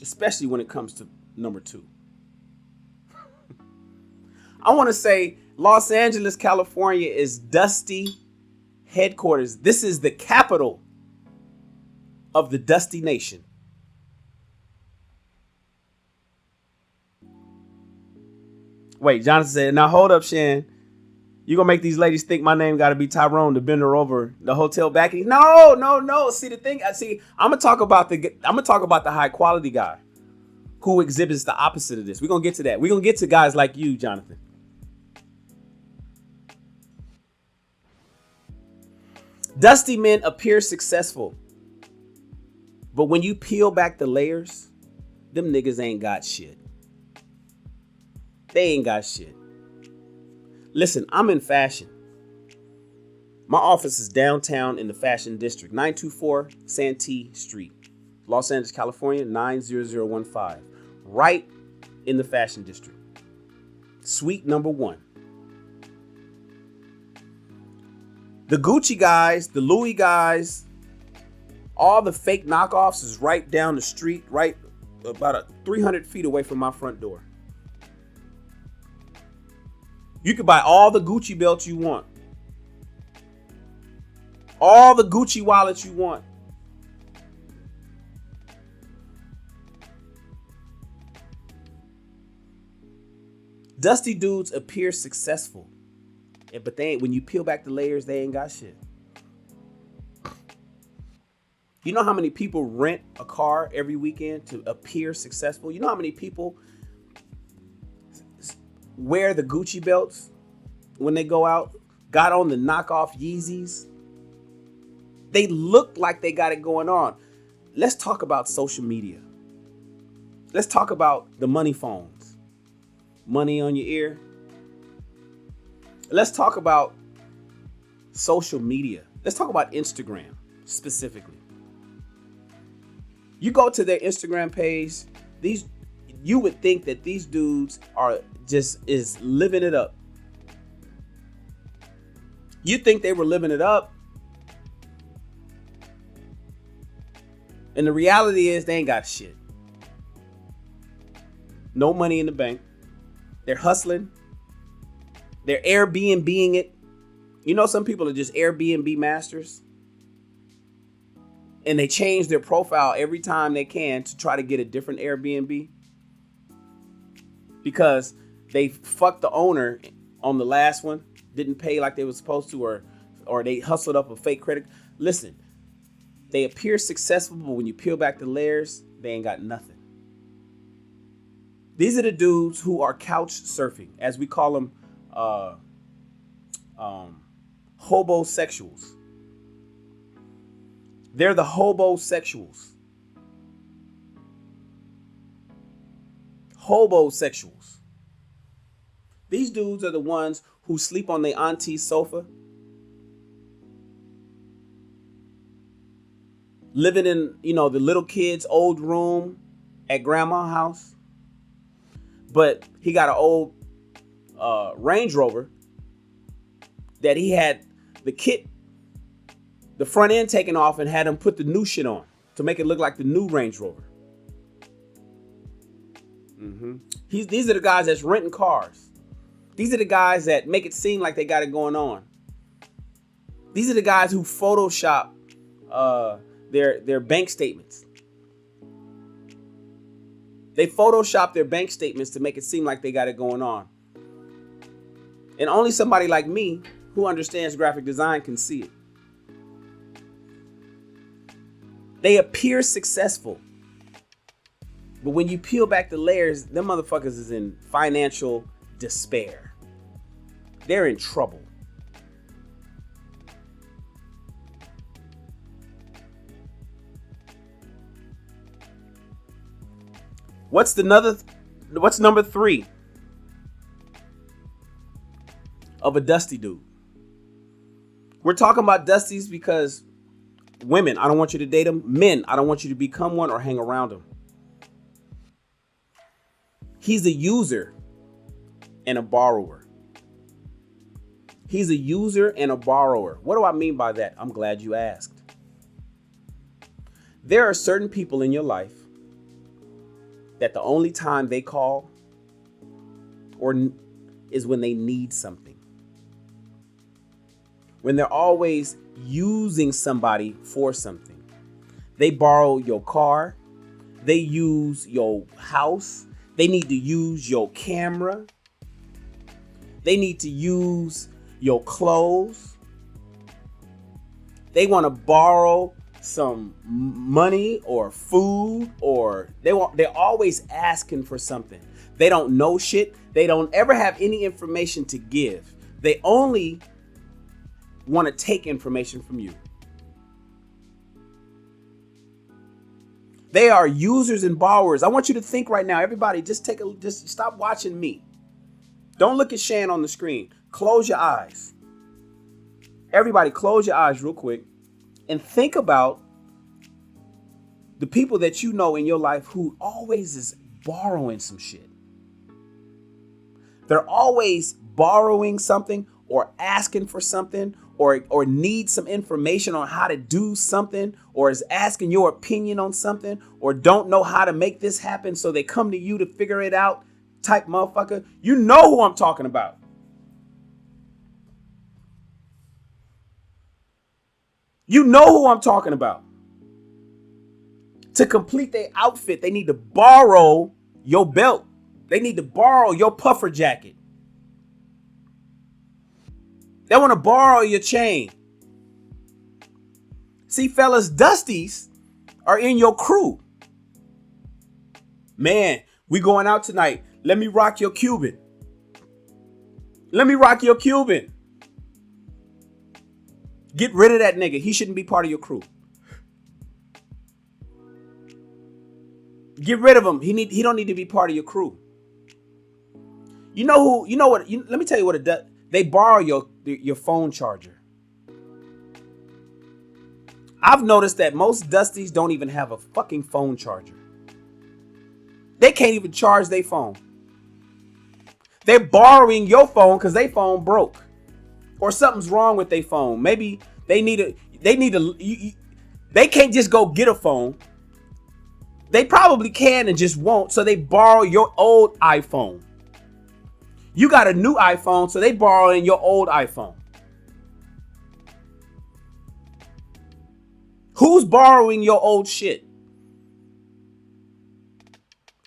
[SPEAKER 3] especially when it comes to number 2. I want to say Los Angeles, California is Dusty headquarters. This is the capital of the Dusty Nation. Wait, Jonathan said, now hold up, Shan. You gonna make these ladies think my name gotta be Tyrone to bend her over the hotel balcony? No. See the thing. I'm gonna talk about the high quality guy who exhibits the opposite of this. We're gonna get to that. We're gonna get to guys like you, Jonathan. Dusty men appear successful, but when you peel back the layers, them niggas ain't got shit. They ain't got shit. Listen, I'm in fashion. My office is downtown in the fashion district, 924 Santee Street, Los Angeles, California, 90015. Right in the fashion district. Suite number 1. The Gucci guys, the Louis guys, all the fake knockoffs is right down the street, right about 300 feet away from my front door. You can buy all the Gucci belts you want. All the Gucci wallets you want. Dusty dudes appear successful, but they ain't, when you peel back the layers, they ain't got shit. You know how many people rent a car every weekend to appear successful? You know how many people wear the Gucci belts when they go out, got on the knockoff Yeezys? They look like they got it going on. Let's talk about social media. Let's talk about the money phones. Money on your ear. Let's talk about social media. Let's talk about Instagram specifically. You go to their Instagram page, you would think that these dudes are is living it up. You think they were living it up. And the reality is they ain't got shit. No money in the bank. They're hustling. They're Airbnb-ing it. You know, some people are just Airbnb masters. And they change their profile every time they can to try to get a different Airbnb. Because they fucked the owner on the last one. Didn't pay like they were supposed to, or they hustled up a fake credit. Listen, they appear successful, but when you peel back the layers, they ain't got nothing. These are the dudes who are couch surfing, as we call them, hobosexuals. They're the hobosexuals. Hobosexuals. These dudes are the ones who sleep on their auntie's sofa, living in, the little kid's old room at grandma's house. But he got an old Range Rover that he had the front end taken off and had him put the new shit on to make it look like the new Range Rover. These are the guys that's renting cars. These are the guys that make it seem like they got it going on. These are the guys who Photoshop their bank statements. They Photoshop their bank statements to make it seem like they got it going on. And only somebody like me who understands graphic design can see it. They appear successful. But when you peel back the layers, them motherfuckers is in financial despair. They're in trouble. What's number 3 of a dusty dude? We're talking about dusties because women, I don't want you to date them. Men, I don't want you to become one or hang around them. He's a user and a borrower. He's a user and a borrower. What do I mean by that? I'm glad you asked. There are certain people in your life that the only time they call is when they need something. When they're always using somebody for something. They borrow your car. They use your house. They need to use your camera. They need to use your clothes. They want to borrow some money or food, or they're always asking for something. They don't know shit. They don't ever have any information to give. They only want to take information from you. They are users and borrowers. I want you to think right now, everybody, just stop watching me. Don't look at Shan on the screen. Close your eyes. Everybody, close your eyes real quick and think about the people that you know in your life who always is borrowing some shit. They're always borrowing something or asking for something or need some information on how to do something, or is asking your opinion on something, or don't know how to make this happen, so they come to you to figure it out type motherfucker. You know who I'm talking about. You know who I'm talking about. To complete their outfit, they need to borrow your belt. They need to borrow your puffer jacket. They want to borrow your chain. See, fellas, Dusties are in your crew. Man, we going out tonight. Let me rock your Cuban. Let me rock your Cuban. Get rid of that nigga. He shouldn't be part of your crew. Get rid of him. He don't need to be part of your crew. You know who? You know what? Let me tell you what it does. They borrow your phone charger. I've noticed that most Dusties don't even have a fucking phone charger. They can't even charge their phone. They're borrowing your phone because their phone broke, or something's wrong with their phone. Maybe they can't just go get a phone. They probably can and just won't. So they borrow your old iPhone. You got a new iPhone, so they borrowing your old iPhone. Who's borrowing your old shit?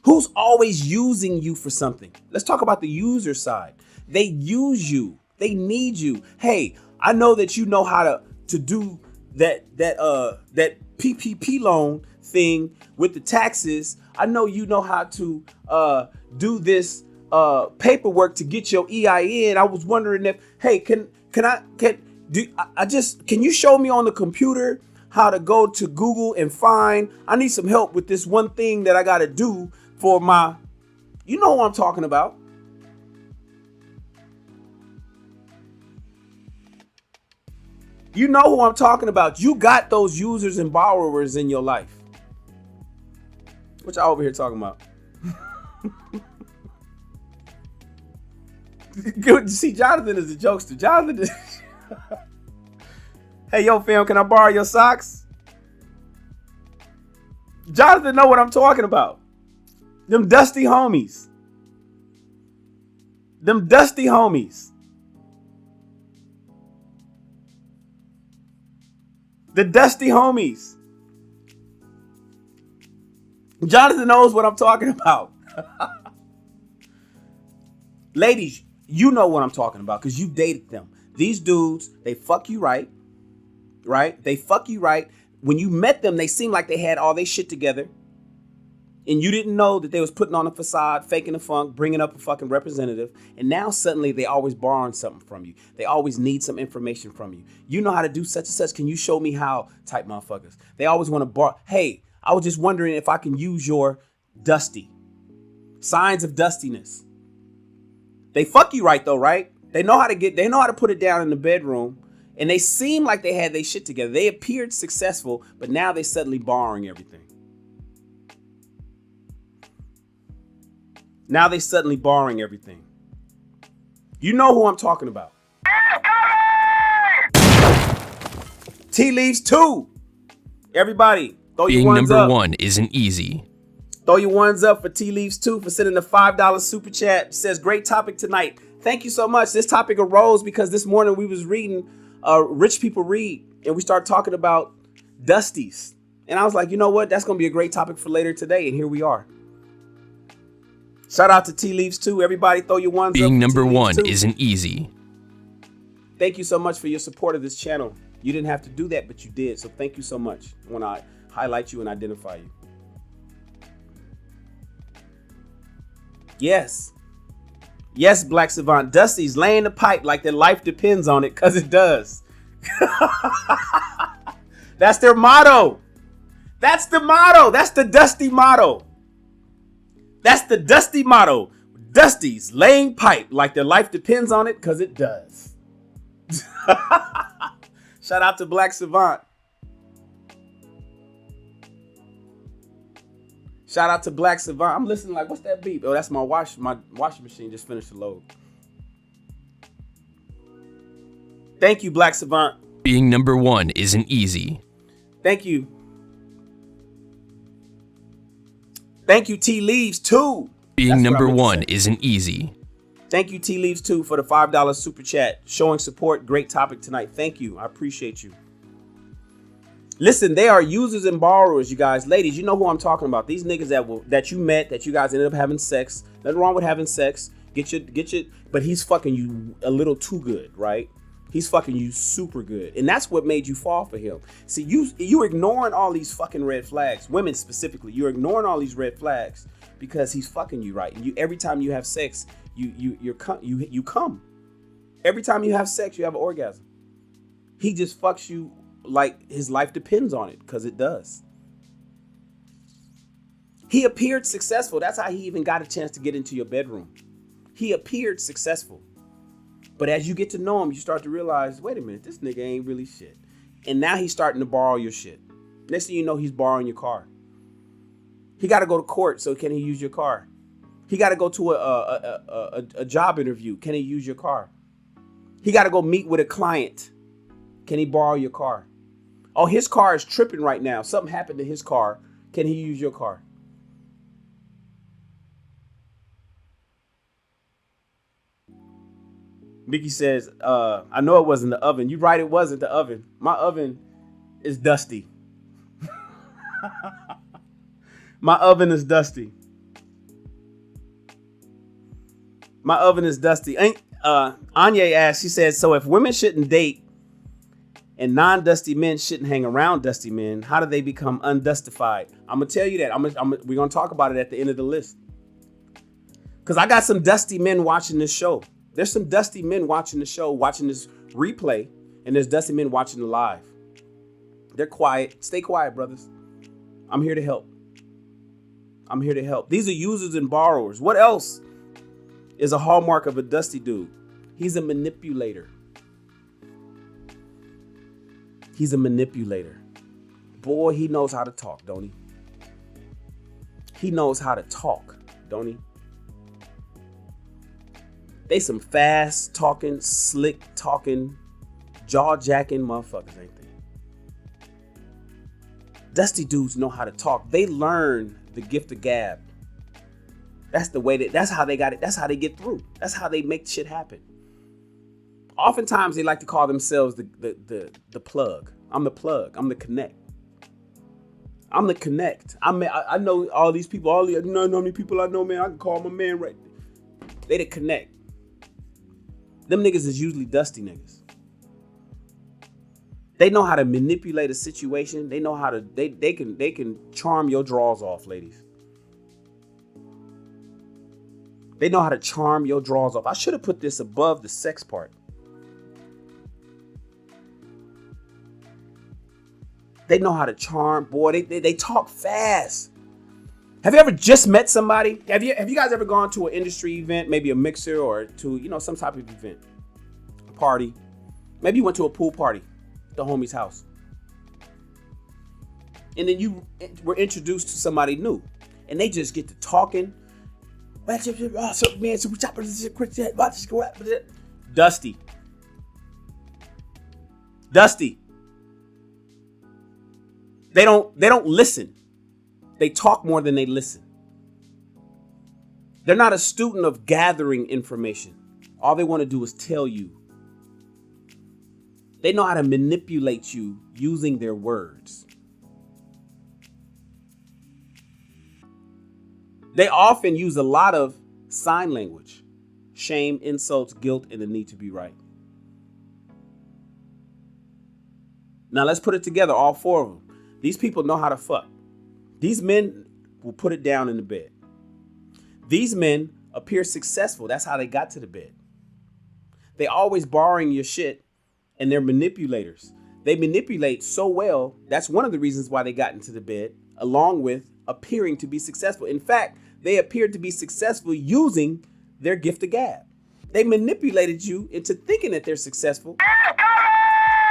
[SPEAKER 3] Who's always using you for something? Let's talk about the user side. They use you. They need you. Hey, I know that you know how to do that PPP loan thing with the taxes. I know you know how to do this paperwork to get your EIN. I was wondering if, hey, can you show me on the computer how to go to Google and find, I need some help with this one thing that I got to do for my, you know what I'm talking about. You know who I'm talking about. You got those users and borrowers in your life. What y'all over here talking about? Good to see Jonathan is a jokester. Jonathan is Hey, yo, fam, can I borrow your socks? Jonathan know what I'm talking about. Them dusty homies. Them dusty homies. The dusty homies. Jonathan knows what I'm talking about. Ladies, you know what I'm talking about because you dated them. These dudes, they fuck you right. Right? They fuck you right. When you met them, they seemed like they had all their shit together. And you didn't know that they was putting on a facade, faking the funk, bringing up a fucking representative. And now suddenly they always borrowing something from you. They always need some information from you. You know how to do such and such. Can you show me how? Type motherfuckers. They always want to borrow. Hey, I was just wondering if I can use your dusty. Signs of dustiness. They fuck you right though, right? They know how to put it down in the bedroom. And they seem like they had their shit together. They appeared successful, but now they're suddenly borrowing everything. Now they suddenly borrowing everything. You know who I'm talking about. Tea Leaves 2. Everybody, throw your ones up.
[SPEAKER 4] Being number one isn't easy.
[SPEAKER 3] Throw your ones up for Tea Leaves 2 for sending a $5 super chat. It says, great topic tonight. Thank you so much. This topic arose because this morning we was reading Rich People Read, and we started talking about Dusties. And I was like, you know what? That's going to be a great topic for later today. And here we are. Shout out to Tea Leaves 2. Everybody throw your ones up.
[SPEAKER 4] Being number one isn't easy.
[SPEAKER 3] Thank you so much for your support of this channel. You didn't have to do that, but you did. So thank you so much. I want to highlight you and identify you. Yes. Yes, Black Savant. Dusty's laying the pipe like their life depends on it, because it does. That's their motto. That's the motto. That's the Dusty motto. That's the Dusty motto. Dusty's laying pipe like their life depends on it, because it does. Shout out to Black Savant. Shout out to Black Savant. I'm listening like, what's that beep? Oh, that's my washing machine just finished to load. Thank you, Black Savant.
[SPEAKER 4] Being number one isn't easy.
[SPEAKER 3] Thank you. Thank you, Tea Leaves 2.
[SPEAKER 4] Being number one isn't easy.
[SPEAKER 3] Thank you, Tea Leaves 2, for the $5 super chat. Showing support. Great topic tonight. Thank you. I appreciate you. Listen, they are users and borrowers, you guys. Ladies, you know who I'm talking about. These niggas that you met, that you guys ended up having sex. Nothing wrong with having sex. Get your, but he's fucking you a little too good, right? He's fucking you super good. And that's what made you fall for him. See, you're ignoring all these fucking red flags. Women specifically, you're ignoring all these red flags because he's fucking you right. And every time you have sex, you come. Every time you have sex, you have an orgasm. He just fucks you like his life depends on it, because it does. He appeared successful. That's how he even got a chance to get into your bedroom. He appeared successful. But as you get to know him, you start to realize, wait a minute, this nigga ain't really shit. And now he's starting to borrow your shit. Next thing you know, he's borrowing your car. He got to go to court, so can he use your car? He got to go to a job interview. Can he use your car? He got to go meet with a client. Can he borrow your car? Oh, his car is tripping right now. Something happened to his car. Can he use your car? Mickey says, I know it wasn't the oven. You're right, it wasn't the oven. My oven is dusty. My oven is dusty. My oven is dusty. Anya asked, she said, so if women shouldn't date and non-dusty men shouldn't hang around dusty men, how do they become undustified? I'm going to tell you that. We're going to talk about it at the end of the list. Because I got some dusty men watching this show. There's some dusty men watching the show, watching this replay, and there's dusty men watching the live. They're quiet. Stay quiet, brothers. I'm here to help. I'm here to help. These are users and borrowers. What else is a hallmark of a dusty dude? He's a manipulator. He's a manipulator. Boy, he knows how to talk, don't he? He knows how to talk, don't he? They some fast talking, slick talking, jaw jacking motherfuckers, ain't they? Dusty dudes know how to talk. They learn the gift of gab. That's how they got it. That's how they get through. That's how they make shit happen. Oftentimes they like to call themselves the plug. I'm the plug. I'm the connect. I'm the connect. I know all these people. You know how many people I know, man. I can call my man right there. They the connect. Them niggas is usually dusty niggas. They know how to manipulate a situation. They know how to they can charm your drawers off, ladies. They know how to charm your drawers off. I should have put this above the sex part. They know how to charm. Boy, they talk fast. Have you ever just met somebody? Have you guys ever gone to an industry event, maybe a mixer, or to some type of event, a party? Maybe you went to a pool party, at the homie's house, and then you were introduced to somebody new, and they just get to talking. Dusty. They don't listen. They talk more than they listen. They're not a student of gathering information. All they want to do is tell you. They know how to manipulate you using their words. They often use a lot of sign language. Shame, insults, guilt, and the need to be right. Now let's put it together, all four of them. These people know how to fuck. These men will put it down in the bed. These men appear successful. That's how they got to the bed. They always borrowing your shit, and they're manipulators. They manipulate so well. That's one of the reasons why they got into the bed, along with appearing to be successful. In fact, they appeared to be successful using their gift of gab. They manipulated you into thinking that they're successful.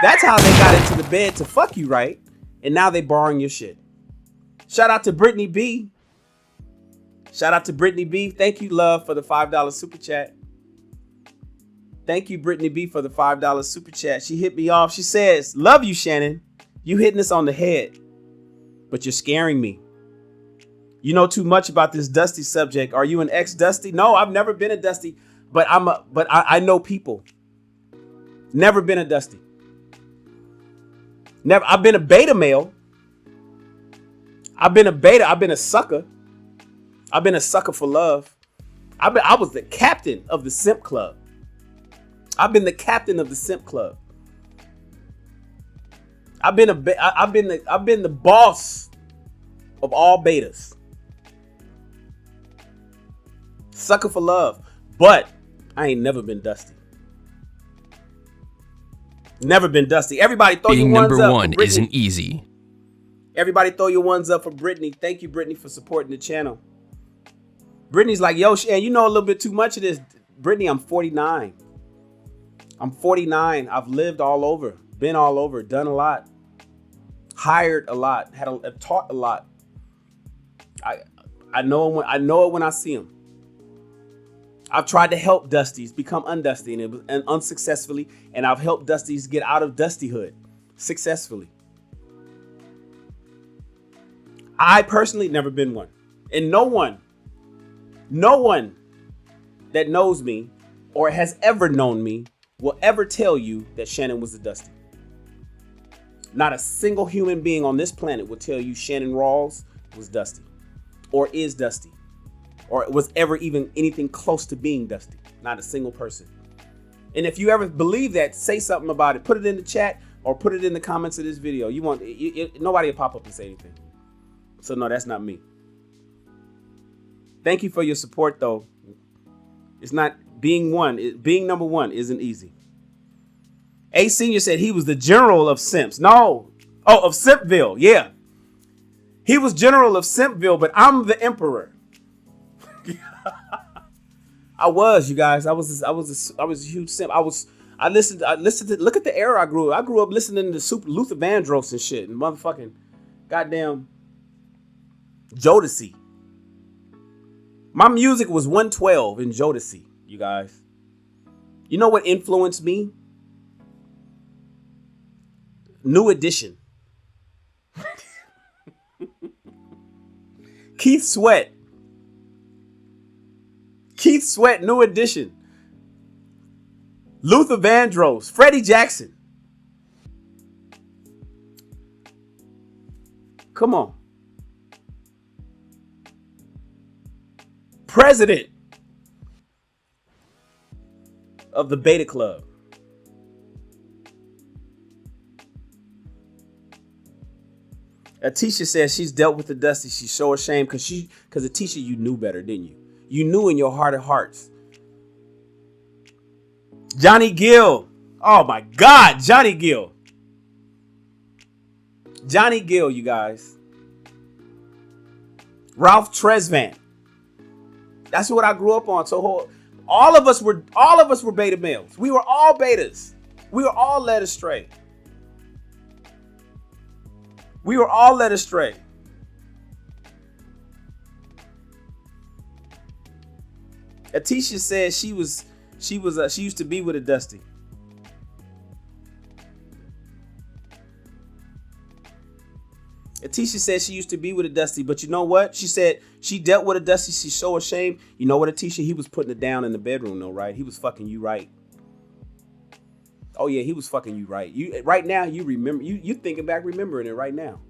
[SPEAKER 3] That's how they got into the bed to fuck you, right? And now they borrowing your shit. Shout out to Brittany B. Thank you, love, for the $5 super chat. Thank you, Brittany B, for the $5 super chat. She hit me off. She says, love you, Shannon. You hitting us on the head, but you're scaring me. You know too much about this dusty subject. Are you an ex-dusty? No, I've never been a dusty, but I know people. Never been a dusty. Never. I've been a beta male. I've been a sucker. I've been a sucker for love. I was the captain of the simp club. I've been the captain of the simp club. I've been the boss of all betas. Sucker for love. But I ain't never been dusty. Never been dusty. Everybody throw your ones up. Being number one
[SPEAKER 4] isn't easy.
[SPEAKER 3] Everybody throw your ones up for Brittany. Thank you, Brittany, for supporting the channel. Brittany's like, yo, Shan, you know a little bit too much of this. Brittany, I'm 49. I'm 49. I've lived all over, been all over, done a lot, hired a lot, taught a lot. I know it when I see them. I've tried to help Dusties become undusty and unsuccessfully, and I've helped Dusties get out of dustyhood successfully. I personally never been one, and no one that knows me or has ever known me will ever tell you that Shannon was a dusty. Not a single human being on this planet will tell you Shannon Rawls was dusty or is dusty or was ever even anything close to being dusty. Not a single person. And if you ever believe that, say something about it. Put it in the chat or put it in the comments of this video. Nobody will pop up and say anything. So no, that's not me. Thank you for your support, though. It's not being number one isn't easy. A Senior said he was the general of simps. No. Oh, of Simpville. Yeah. He was general of Simpville, but I'm the emperor. I was, you guys. I was a huge simp. I listened to, look at the era I grew up. I grew up listening to Luther Vandross and shit and motherfucking goddamn Jodeci. My music was 112 in Jodeci, you guys. You know what influenced me? New Edition. Keith Sweat, New Edition. Luther Vandross, Freddie Jackson. Come on. President of the Beta Club. Atisha says she's dealt with the dusty. She's so ashamed because Atisha, you knew better, didn't you? You knew in your heart of hearts. Johnny Gill. Oh my God, Johnny Gill. Johnny Gill, you guys. Ralph Tresvant. That's what I grew up on. So all of us were beta males. We were all betas. We were all led astray. We were all led astray. Atisha says she used to be with a dusty. Atisha said she used to be with a dusty, but you know what? She said she dealt with a dusty. She's so ashamed. You know what, Atisha? He was putting it down in the bedroom, though, right? He was fucking you right. Oh yeah, he was fucking you right. You right now, you remember. You thinking back, remembering it right now.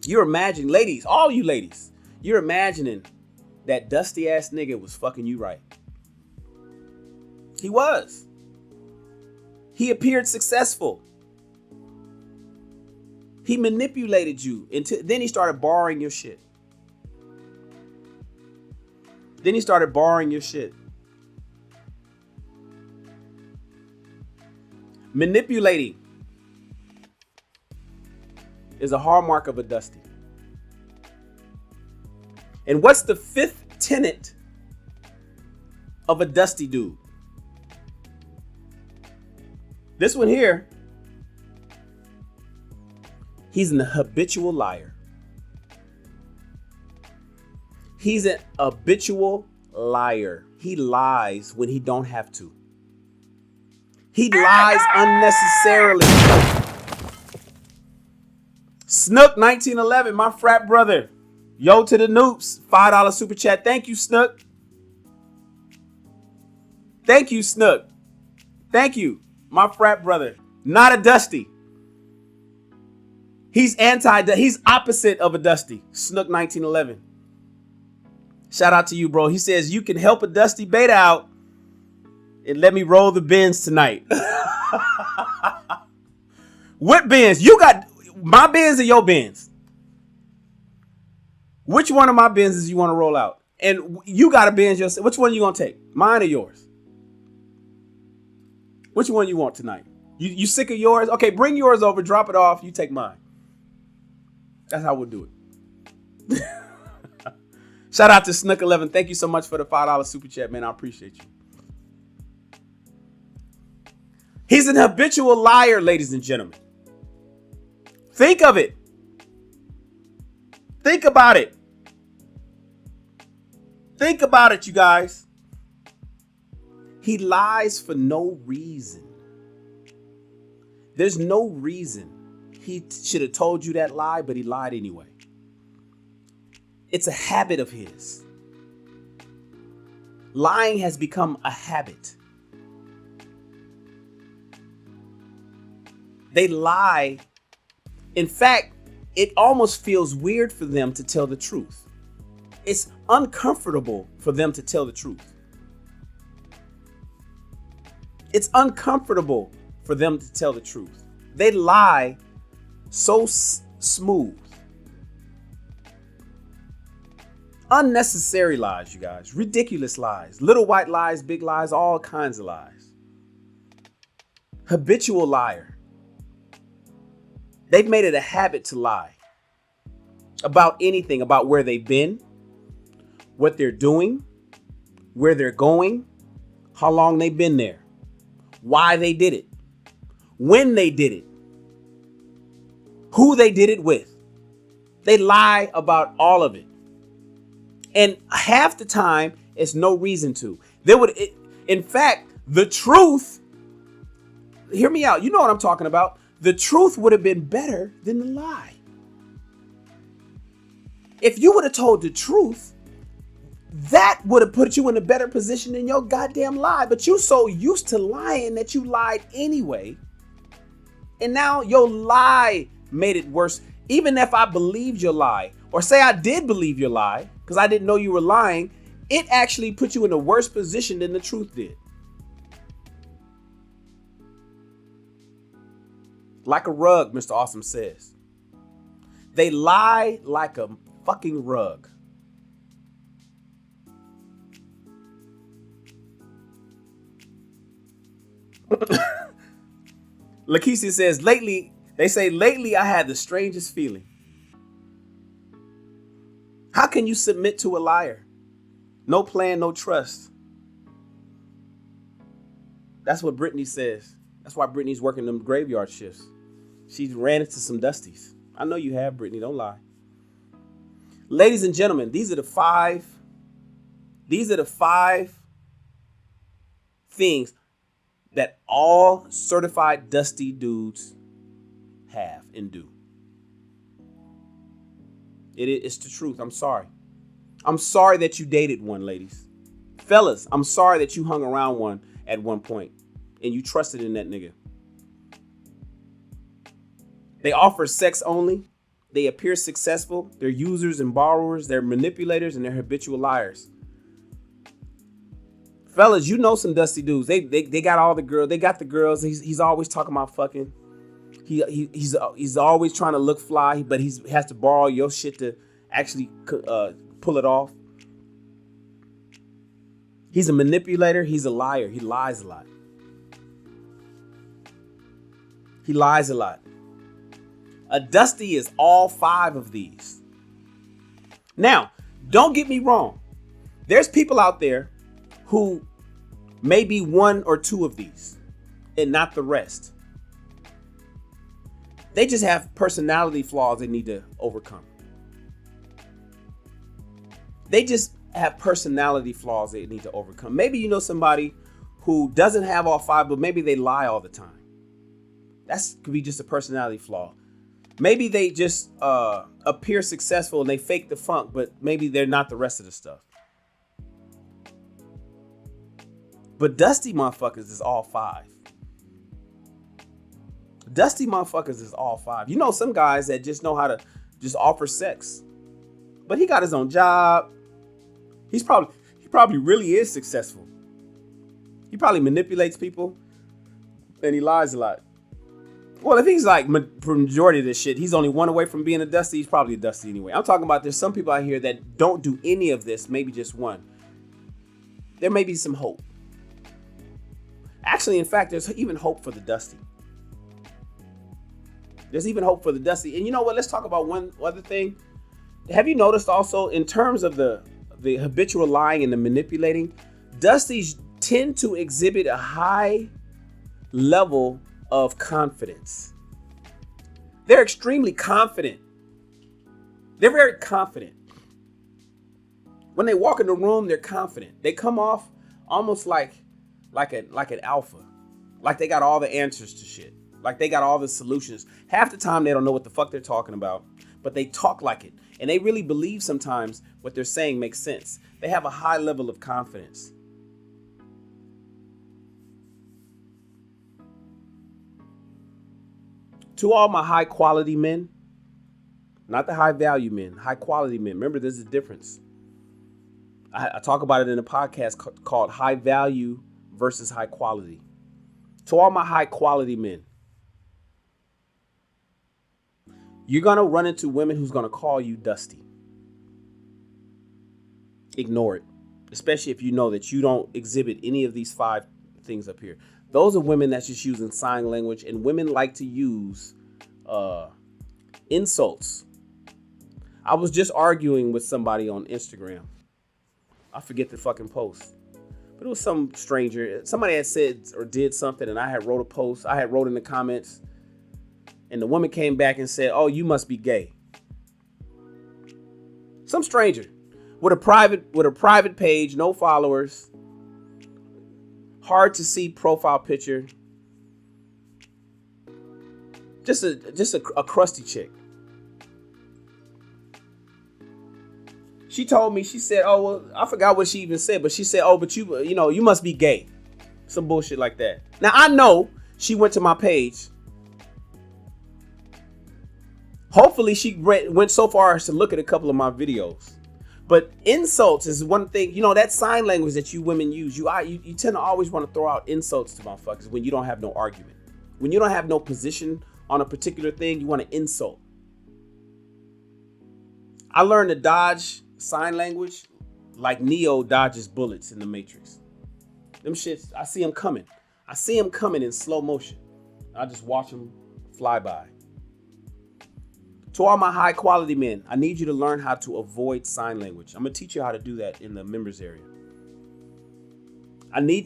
[SPEAKER 3] You're imagining, ladies, all you ladies. You're imagining that dusty ass nigga was fucking you right. He was. He appeared successful. He manipulated you then he started borrowing your shit. Manipulating is a hallmark of a dusty. And what's the fifth tenet of a dusty dude? This one here. He's an habitual liar. He's an habitual liar. He lies when he don't have to. He lies unnecessarily. Snook 1911, my frat brother. Yo to the Nupes, $5 super chat. Thank you, Snook. Thank you, Snook. Thank you, my frat brother. Not a dusty. He's he's opposite of a Dusty. Snook 1911. Shout out to you, bro. He says you can help a Dusty beta out and let me roll the bins tonight. What bins? You got my bins or your bins? Which one of my bins you want to roll out? And you got a bins yourself. Which one you gonna take? Mine or yours? Which one you want tonight? You sick of yours? Okay, bring yours over, drop it off. You take mine. That's how we'll do it. Shout out to Snook 11. Thank you so much for the $5 super chat, man. I appreciate you. He's an habitual liar, ladies and gentlemen. Think of it. Think about it. Think about it, you guys. He lies for no reason. There's no reason he should have told you that lie, but he lied anyway. It's a habit of his. Lying has become a habit. They lie. In fact, it almost feels weird for them to tell the truth. It's uncomfortable for them to tell the truth. It's uncomfortable for them to tell the truth. They lie so smooth. Unnecessary lies, you guys. Ridiculous lies. Little white lies, big lies, all kinds of lies. Habitual liar. They've made it a habit to lie about anything, about where they've been, what they're doing, where they're going, how long they've been there, why they did it, when they did it, who they did it with. They lie about all of it. And half the time, it's no reason to. In fact, the truth, hear me out. You know what I'm talking about. The truth would have been better than the lie. If you would have told the truth, that would have put you in a better position than your goddamn lie. But you so used to lying that you lied anyway. And now your lie made it worse. Even if I believed your lie, or say I did believe your lie, because I didn't know you were lying, it actually put you in a worse position than the truth did. Like a rug, Mr. Awesome says. They lie like a fucking rug. Lakeisha says, lately I had the strangest feeling. How can you submit to a liar? No plan, no trust. That's what Brittany says. That's why Brittany's working them graveyard shifts. She ran into some dusties. I know you have, Brittany. Don't lie. Ladies and gentlemen, these are the five things that all certified dusty dudes have and do. It's the truth. I'm sorry. I'm sorry that you dated one, ladies. Fellas, I'm sorry that you hung around one at one point and you trusted in that nigga. They offer sex only. They appear successful. They're users and borrowers. They're manipulators and they're habitual liars. Fellas, you know some dusty dudes. They got all the girls. They got the girls. He's always talking about fucking. He's always trying to look fly, but he has to borrow your shit to actually pull it off. He's a manipulator. He's a liar. He lies a lot. He lies a lot. A dusty is all five of these. Now, don't get me wrong. There's people out there who may be one or two of these and not the rest. They just have personality flaws they need to overcome. They just have personality flaws they need to overcome. Maybe you know somebody who doesn't have all five, but maybe they lie all the time. That could be just a personality flaw. Maybe they just appear successful and they fake the funk, but maybe they're not the rest of the stuff. But dusty motherfuckers is all five. Dusty motherfuckers is all 5. You know some guys that just know how to just offer sex. But he got his own job. He probably really is successful. He probably manipulates people and he lies a lot. Well, if he's like majority of this shit, he's only one away from being a Dusty. He's probably a Dusty anyway. I'm talking about there's some people out here that don't do any of this, maybe just one. There may be some hope. Actually, in fact, there's even hope for the Dusty. There's even hope for the Dusty. And you know what? Let's talk about one other thing. Have you noticed also in terms of the habitual lying and the manipulating, Dusties tend to exhibit a high level of confidence. They're extremely confident. They're very confident. When they walk in the room, they're confident. They come off almost like an alpha. Like they got all the answers to shit. Like they got all the solutions. Half the time they don't know what the fuck they're talking about, but they talk like it. And they really believe sometimes what they're saying makes sense. They have a high level of confidence. To all my high quality men, not the high value men, high quality men. Remember, there's a difference. I talk about it in a podcast called High Value versus High Quality. To all my high quality men, you're going to run into women who's going to call you Dusty. Ignore it, especially if you know that you don't exhibit any of these 5 things up here. Those are women that's just using sign language, and women like to use insults. I was just arguing with somebody on Instagram. I forget the fucking post, but it was some stranger. Somebody had said or did something, and I had wrote a post. I had wrote in the comments, and the woman came back and said, "Oh, you must be gay." Some stranger with a private page, no followers. Hard to see profile picture. Just a crusty chick. She told me, she said, "Oh, well, I forgot what she even said, but she said, oh, but you must be gay." Some bullshit like that. Now I know she went to my page. Hopefully she went so far as to look at a couple of my videos. But insults is one thing, that sign language that you women use. You tend to always want to throw out insults to motherfuckers when you don't have no argument. When you don't have no position on a particular thing, you want to insult. I learned to dodge sign language like Neo dodges bullets in the Matrix. Them shits, I see them coming. I see them coming in slow motion. I just watch them fly by. To all my high quality men, I need you to learn how to avoid sign language. I'm going to teach you how to do that in the members area. I'm going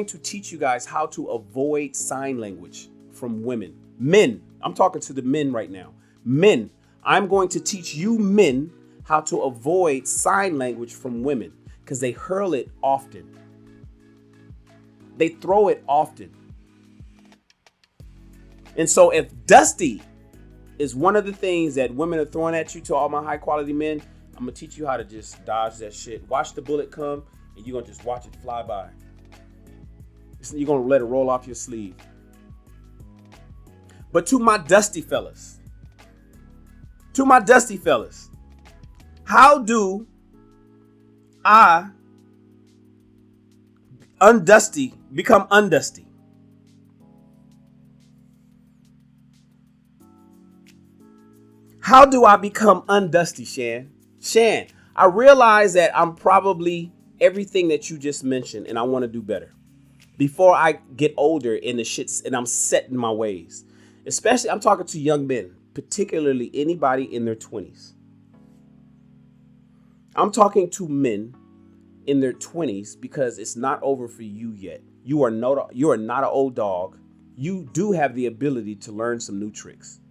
[SPEAKER 3] to teach you guys how to avoid sign language from women. Men, I'm talking to the men right now. Men, I'm going to teach you men how to avoid sign language from women because they hurl it often. They throw it often. And so if Dusty is one of the things that women are throwing at you, to all my high quality men, I'm gonna teach you how to just dodge that shit. Watch the bullet come and you're gonna just watch it fly by. You're gonna let it roll off your sleeve. But to my dusty fellas, how do I become undusty? How do I become undusty, Shan? Shan, I realize that I'm probably everything that you just mentioned, and I want to do better. Before I get older and I'm set in my ways. Especially, I'm talking to young men, particularly anybody in their 20s. I'm talking to men in their 20s because it's not over for you yet. You are not an old dog. You do have the ability to learn some new tricks.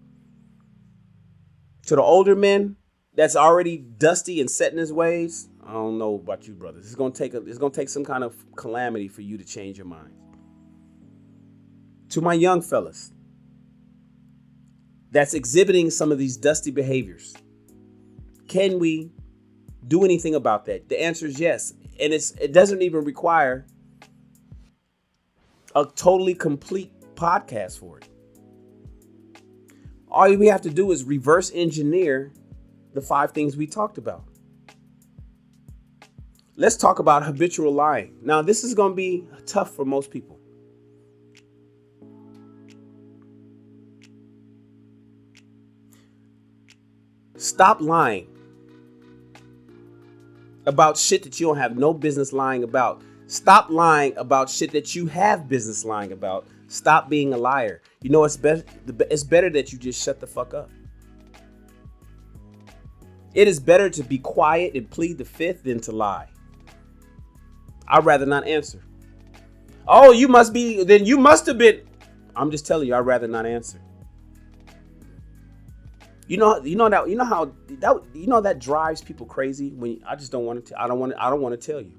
[SPEAKER 3] To the older men that's already dusty and set in his ways, I don't know about you, brothers. It's gonna take some kind of calamity for you to change your mind. To my young fellas that's exhibiting some of these dusty behaviors, can we do anything about that? The answer is yes. And it doesn't even require a totally complete podcast for it. All we have to do is reverse engineer the 5 things we talked about. Let's talk about habitual lying. Now, this is going to be tough for most people. Stop lying about shit that you don't have no business lying about. Stop lying about shit that you have business lying about. Stop being a liar. You know, it's better that you just shut the fuck up. It is better to be quiet and plead the fifth than to lie. I'd rather not answer. Oh, you must have been. I'm just telling you, I'd rather not answer. That drives people crazy when I just don't want to. I don't want to tell you.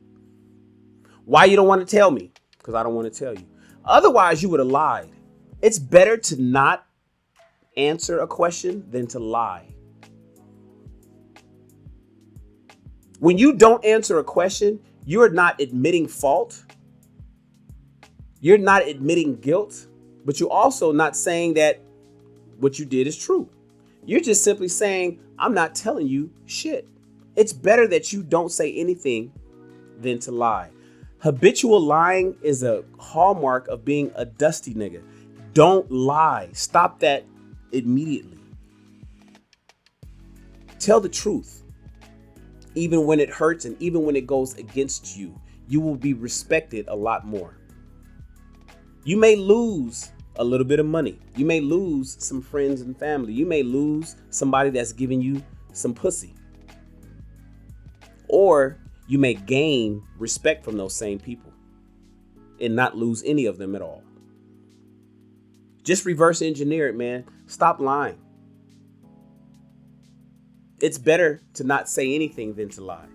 [SPEAKER 3] Why you don't want to tell me? Because I don't want to tell you. Otherwise, you would have lied. It's better to not answer a question than to lie. When you don't answer a question, you're not admitting fault. You're not admitting guilt, but you're also not saying that what you did is true. You're just simply saying, I'm not telling you shit. It's better that you don't say anything than to lie. Habitual lying is a hallmark of being a dusty nigga. Don't lie. Stop that immediately. Tell the truth. Even when it hurts and even when it goes against you, you will be respected a lot more. You may lose a little bit of money. You may lose some friends and family. You may lose somebody that's giving you some pussy. Or you may gain respect from those same people and not lose any of them at all. Just reverse engineer it, man. Stop lying. It's better to not say anything than to lie.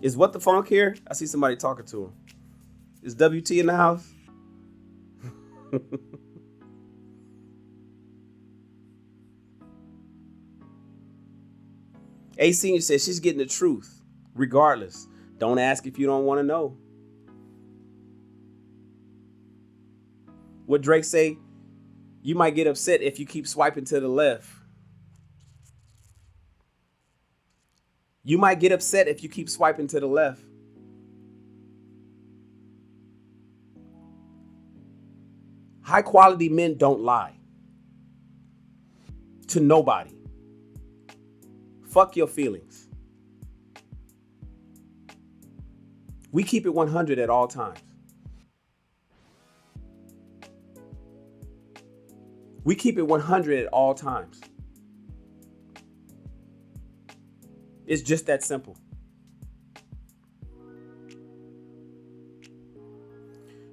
[SPEAKER 3] Is What the Funk here? I see somebody talking to him. Is WT in the house? A Senior says she's getting the truth regardless. Don't ask if you don't want to know. What Drake say? You might get upset if you keep swiping to the left. You might get upset if you keep swiping to the left. High quality men don't lie. To nobody. Fuck your feelings. We keep it 100 at all times. We keep it 100 at all times. It's just that simple.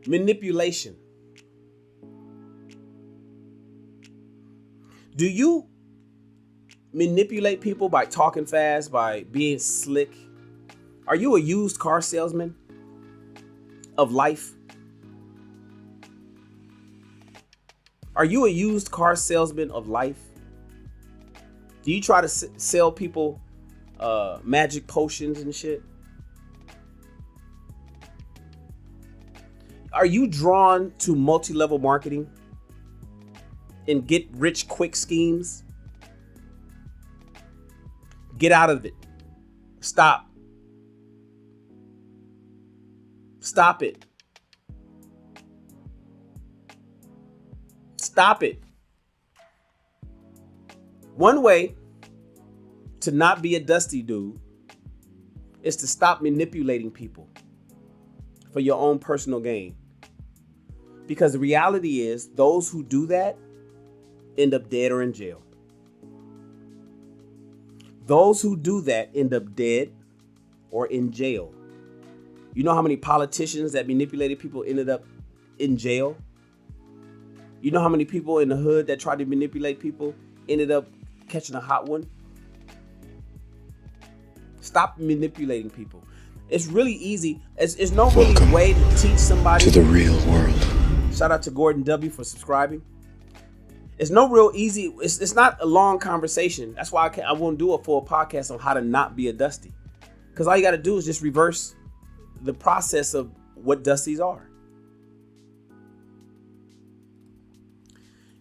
[SPEAKER 3] Manipulation. Do you manipulate people by talking fast, by being slick? Are you a used car salesman of life? Are you a used car salesman of life? Do you try to sell people magic potions and shit? Are you drawn to multi-level marketing and get rich quick schemes? Get out of it. Stop. Stop it. Stop it. One way to not be a dusty dude is to stop manipulating people for your own personal gain. Because the reality is, those who do that end up dead or in jail. Those who do that end up dead or in jail. You know how many politicians that manipulated people ended up in jail? You know how many people in the hood that tried to manipulate people ended up catching a hot one? Stop manipulating people. It's really easy. It's no really way to teach somebody
[SPEAKER 5] to the real world.
[SPEAKER 3] Shout out to Gordon W for subscribing. It's no real easy. It's not a long conversation. That's why I won't do a full podcast on how to not be a dusty. Because all you got to do is just reverse the process of what dusties are.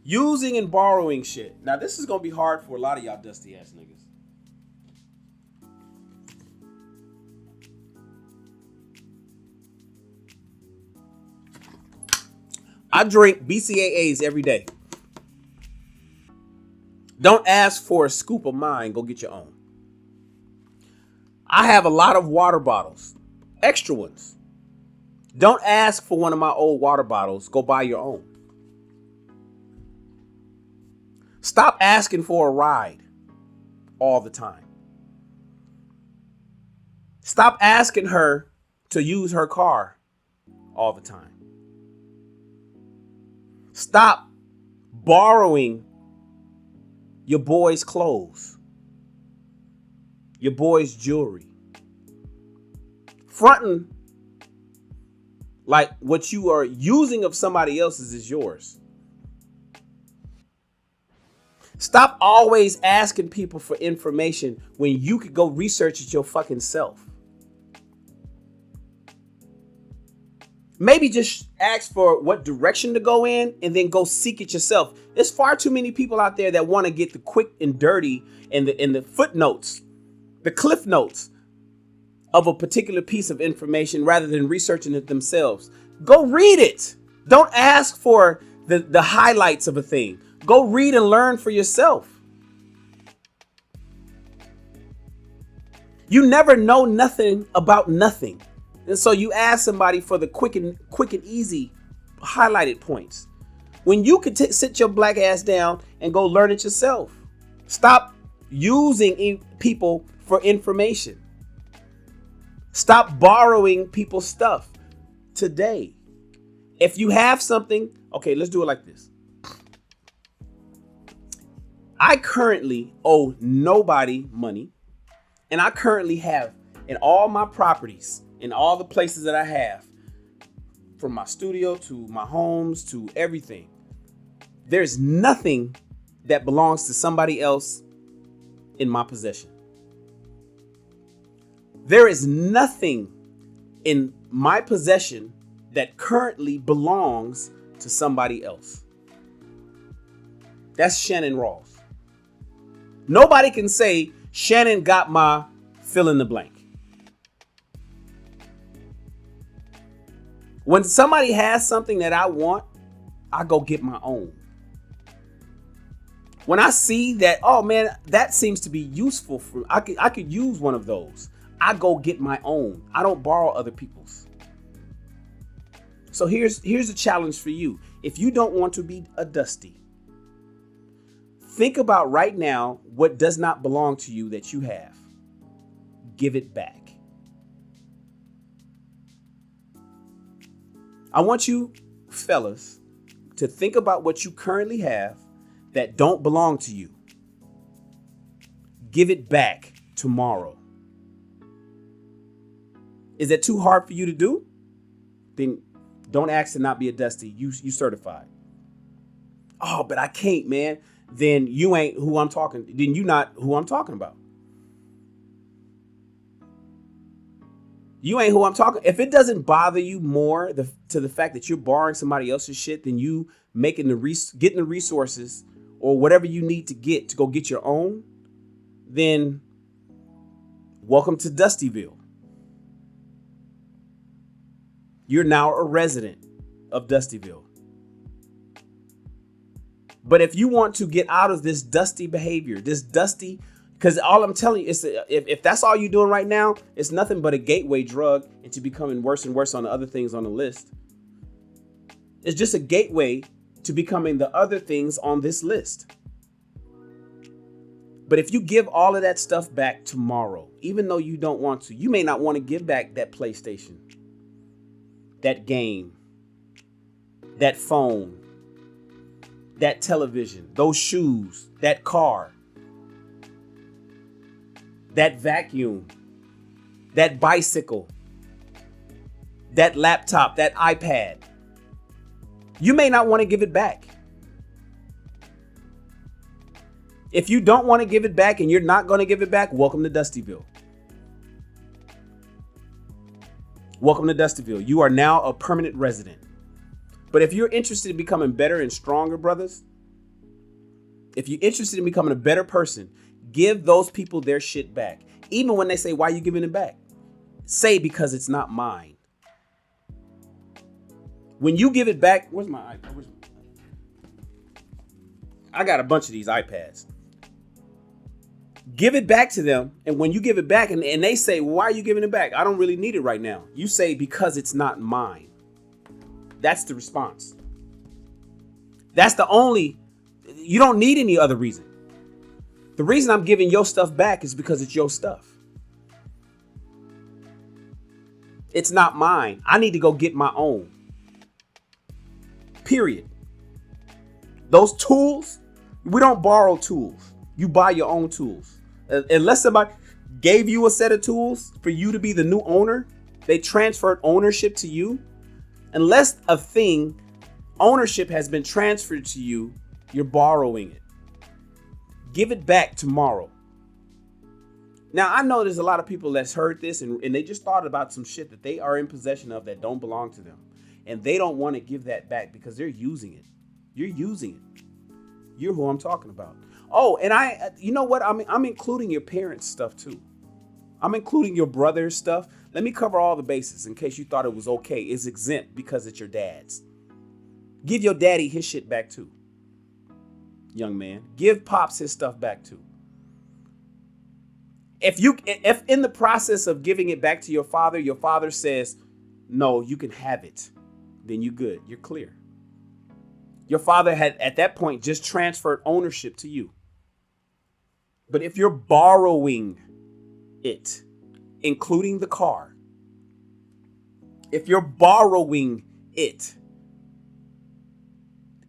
[SPEAKER 3] Using and borrowing shit. Now, this is going to be hard for a lot of y'all dusty ass niggas. I drink BCAAs every day. Don't ask for a scoop of mine. Go get your own. I have a lot of water bottles. Extra ones. Don't ask for one of my old water bottles. Go buy your own. Stop asking for a ride all the time. Stop asking her to use her car all the time. Stop borrowing your boy's clothes, your boy's jewelry. Fronting like what you are using of somebody else's is yours. Stop always asking people for information when you could go research it your fucking self. Maybe just ask for what direction to go in and then go seek it yourself. There's far too many people out there that want to get the quick and dirty and the footnotes, the cliff notes of a particular piece of information rather than researching it themselves. Go read it. Don't ask for the highlights of a thing. Go read and learn for yourself. You never know nothing about nothing. And so you ask somebody for the quick and easy highlighted points. When you could sit your black ass down and go learn it yourself. Stop using people for information. Stop borrowing people's stuff today. If you have something, okay, let's do it like this. I currently owe nobody money, and I currently have in all my properties, in all the places that I have, from my studio to my homes to everything, there's nothing that belongs to somebody else in my possession. There is nothing in my possession that currently belongs to somebody else. That's Shannon Rawls. Nobody can say Shannon got my fill in the blank. When somebody has something that I want, I go get my own. When I see that, oh man, that seems to be useful for I could use one of those. I go get my own. I don't borrow other people's. So here's a challenge for you. If you don't want to be a dusty, think about right now what does not belong to you that you have. Give it back. I want you fellas to think about what you currently have that don't belong to you. Give it back tomorrow. Is it too hard for you to do? Then don't ask to not be a dusty. You certified. Oh, but I can't, man. Then you ain't who I'm talking. Then you not who I'm talking about. You ain't who I'm talking. If it doesn't bother you more to the fact that you're borrowing somebody else's shit than you making getting the resources or whatever you need to get to go get your own, then welcome to Dustyville. You're now a resident of Dustyville. But if you want to get out of this dusty behavior, because all I'm telling you is if that's all you're doing right now, it's nothing but a gateway drug into becoming worse and worse on the other things on the list. It's just a gateway to becoming the other things on this list. But if you give all of that stuff back tomorrow, even though you don't want to, you may not want to give back that PlayStation, that game, that phone, that television, those shoes, that car, that vacuum, that bicycle, that laptop, that iPad. You may not want to give it back. If you don't want to give it back and you're not going to give it back, welcome to Dustyville. Welcome to Dustyville. You are now a permanent resident. But if you're interested in becoming better and stronger, brothers, If you're interested in becoming a better person, give those people their shit back. Even when they say, why are you giving it back? Say, because it's not mine. When you give it back, where's my iPad? I got a bunch of these iPads. Give it back to them. And when you give it back and they say, why are you giving it back? I don't really need it right now. You say, because it's not mine. That's the response. That's the only, you don't need any other reason. The reason I'm giving your stuff back is because it's your stuff. It's not mine. I need to go get my own. Period. Those tools, we don't borrow tools. You buy your own tools. Unless somebody gave you a set of tools for you to be the new owner, they transferred ownership to you. Unless a thing, ownership has been transferred to you, you're borrowing it. Give it back tomorrow. Now, I know there's a lot of people that's heard this and they just thought about some shit that they are in possession of that don't belong to them. And they don't want to give that back because they're using it. You're using it. You're who I'm talking about. Oh, and you know what? I'm including your parents' stuff too. I'm including your brother's stuff. Let me cover all the bases in case you thought it was okay. It's exempt because it's your dad's. Give your daddy his shit back too. Young man, give Pops his stuff back too. If in the process of giving it back to your father says, no, you can have it, then you're good. You're clear. Your father had at that point just transferred ownership to you. But if you're borrowing it, including the car, if you're borrowing it,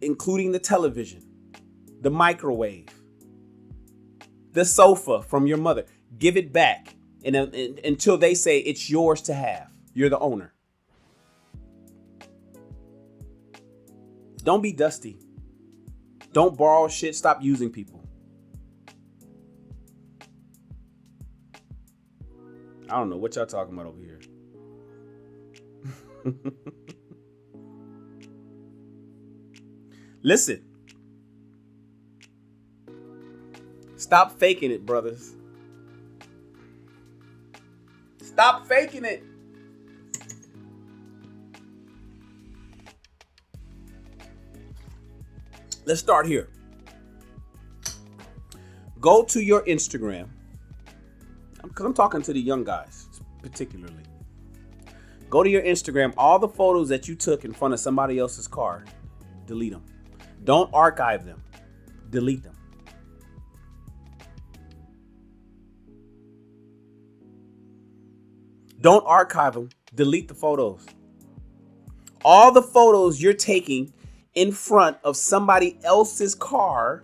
[SPEAKER 3] including the television, the microwave, the sofa from your mother, give it back until they say it's yours to have. You're the owner. Don't be dusty. Don't borrow shit. Stop using people. I don't know what y'all talking about over here. Listen. Stop faking it, brothers. Stop faking it. Let's start here. Go to your Instagram. Because I'm talking to the young guys particularly. Go to your Instagram. All the photos that you took in front of somebody else's car, delete them. Don't archive them. Delete them. Don't archive them. Delete the photos. All the photos you're taking in front of somebody else's car,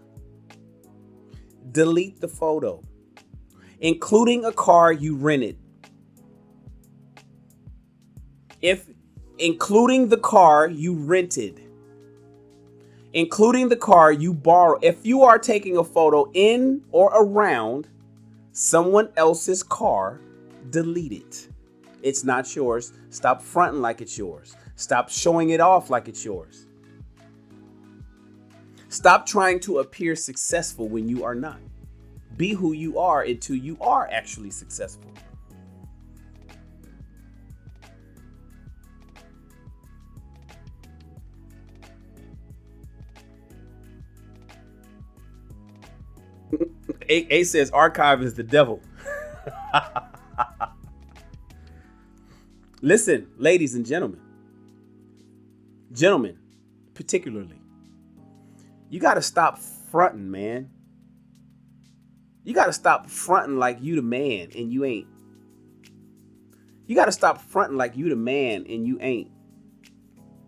[SPEAKER 3] delete the photo, including a car you rented. Including the car you rented, including the car you borrowed. If you are taking a photo in or around someone else's car, delete it. It's not yours. Stop fronting like it's yours. Stop showing it off like it's yours. Stop trying to appear successful when you are not. Be who you are until you are actually successful. A says archive is the devil. Listen, ladies and gentlemen, particularly, you got to stop fronting, man. You got to stop fronting like you the man and you ain't. You got to stop fronting like you the man and you ain't.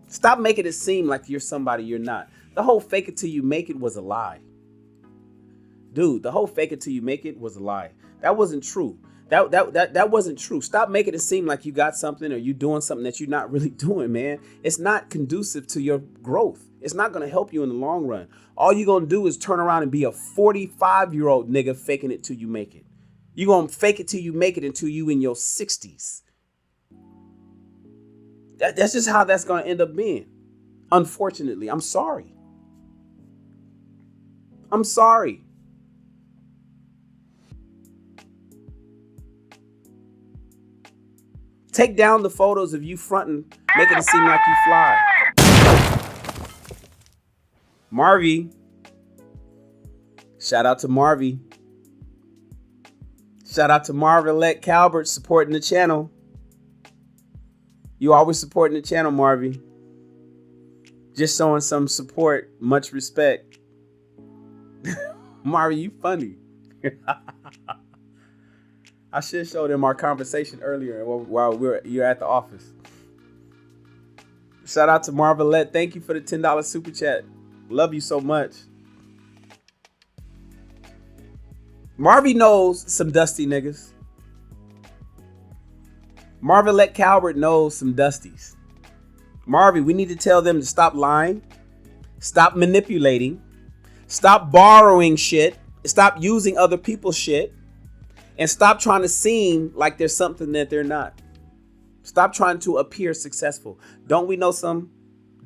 [SPEAKER 3] Stop making it seem like you're somebody you're not. The whole fake it till you make it was a lie. Dude, the whole fake it till you make it was a lie. That wasn't true. That wasn't true. Stop making it seem like you got something or you doing something that you're not really doing, man. It's not conducive to your growth. It's not going to help you in the long run. All you're going to do is turn around and be a 45-year-old nigga faking it till you make it. You're going to fake it till you make it until you in your 60s. That's just how that's going to end up being. Unfortunately, I'm sorry. I'm sorry. Take down the photos of you fronting, making it seem like you fly. Marvy. Shout out to Marvy. Shout out to Marvelette Calvert supporting the channel. You always supporting the channel, Marvy. Just showing some support. Much respect. Marvy, you funny. I should show them our conversation earlier while you're at the office. Shout out to Marvelette. Thank you for the $10 super chat. Love you so much. Marvy knows some dusty niggas. Marvelette Calvert knows some dusties. Marvy, we need to tell them to stop lying, stop manipulating, stop borrowing shit, stop using other people's shit, and stop trying to seem like there's something that they're not. Stop trying to appear successful. Don't we know some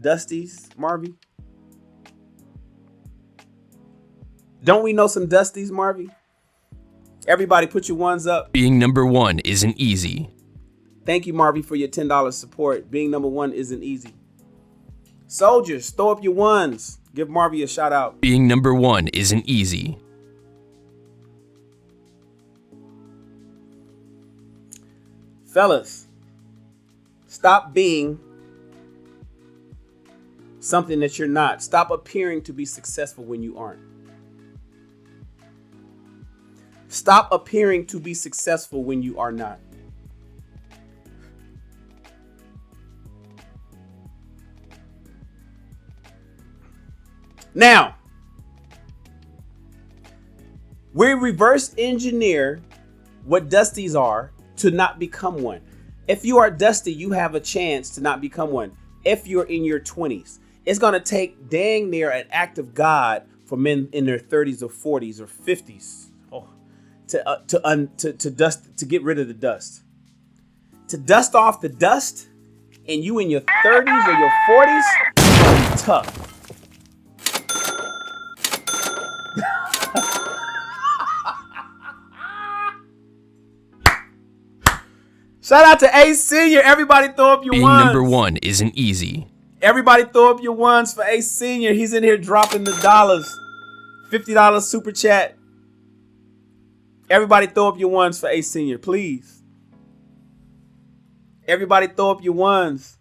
[SPEAKER 3] dusties, Marvy? Don't we know some dusties, Marvy? Everybody put your ones up.
[SPEAKER 4] Being number one isn't easy.
[SPEAKER 3] Thank you, Marvy, for your $10 support. Being number one isn't easy. Soldiers, throw up your ones. Give Marvy a shout out.
[SPEAKER 4] Being number one isn't easy.
[SPEAKER 3] Fellas, stop being something that you're not. Stop appearing to be successful when you aren't. Stop appearing to be successful when you are not. Now, we reverse engineer what dusties are to not become one. If you are dusty, you have a chance to not become one. If you're in your 20s, it's going to take dang near an act of God for men in their 30s or 40s or 50s to get rid of the dust. To dust off the dust, and you in your 30s or your 40s, it's gonna be tough. Shout out to Ace Senior. Everybody throw up your
[SPEAKER 4] Being
[SPEAKER 3] ones.
[SPEAKER 4] number one isn't easy.
[SPEAKER 3] Everybody throw up your ones for Ace Senior. He's in here dropping the dollars. $50 super chat. Everybody throw up your ones for Ace Senior, please. Everybody throw up your ones.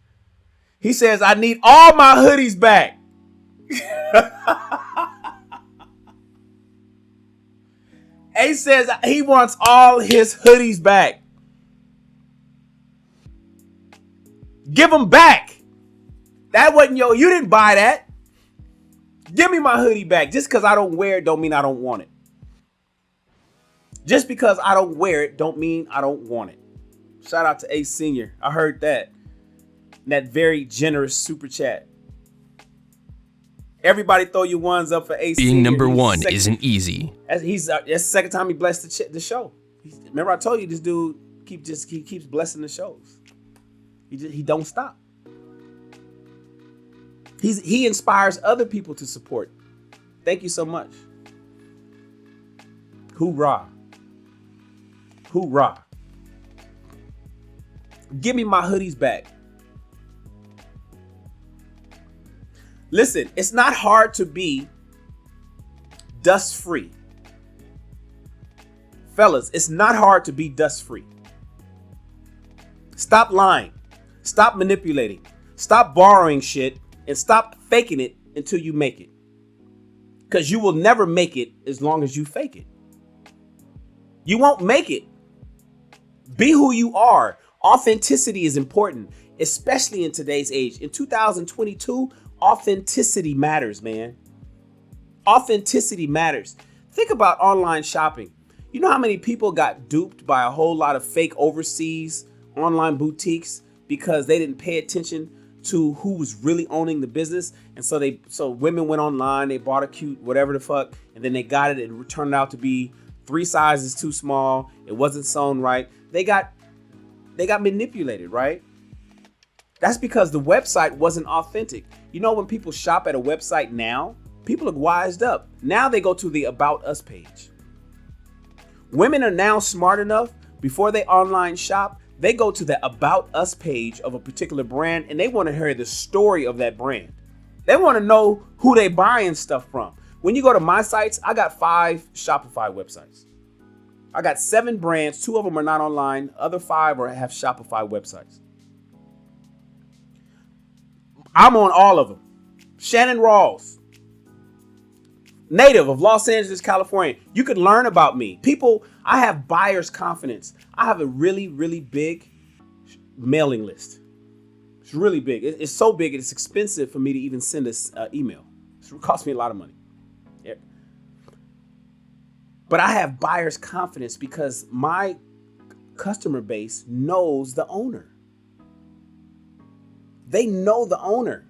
[SPEAKER 3] He says, I need all my hoodies back. Ace says he wants all his hoodies back. Give them back. That wasn't you didn't buy that. Give me my hoodie back. Just because I don't wear it don't mean I don't want it. Just because I don't wear it don't mean I don't want it. Shout out to Ace Senior. I heard that. That very generous super chat. Everybody throw your ones up for Ace Senior.
[SPEAKER 4] Being number one isn't easy.
[SPEAKER 3] That's the second time he blessed the show. Remember I told you this dude keeps blessing the shows. He don't stop. He inspires other people to support. Thank you so much. Hoorah. Hoorah. Give me my hoodies back. Listen, it's not hard to be dust free. Fellas, it's not hard to be dust free. Stop lying. Stop manipulating. Stop borrowing shit and stop faking it until you make it. Because you will never make it as long as you fake it. You won't make it. Be who you are. Authenticity is important, especially in today's age. In 2022, authenticity matters, man. Authenticity matters. Think about online shopping. You know how many people got duped by a whole lot of fake overseas online boutiques because they didn't pay attention to who was really owning the business? And so women went online, they bought a cute whatever the fuck, and then they got it and it turned out to be 3 sizes too small. It wasn't sewn right. They got manipulated, right? That's because the website wasn't authentic. You know, when people shop at a website now, People are wised up. Now they go to the About Us page. Women are now smart enough, before they online shop, they go to the About Us page of a particular brand and they want to hear the story of that brand. They want to know who they buying stuff from. When you go to my sites, I got 5 Shopify websites. I got 7 brands. 2 of them are not online. Other 5 have Shopify websites. I'm on all of them. Shannon Rawls, native of Los Angeles, California. You could learn about me. People, I have buyer's confidence. I have a really, really big mailing list. It's really big. It's so big, it's expensive for me to even send this email. It costs me a lot of money. Yeah. But I have buyer's confidence because my customer base knows the owner. They know the owner.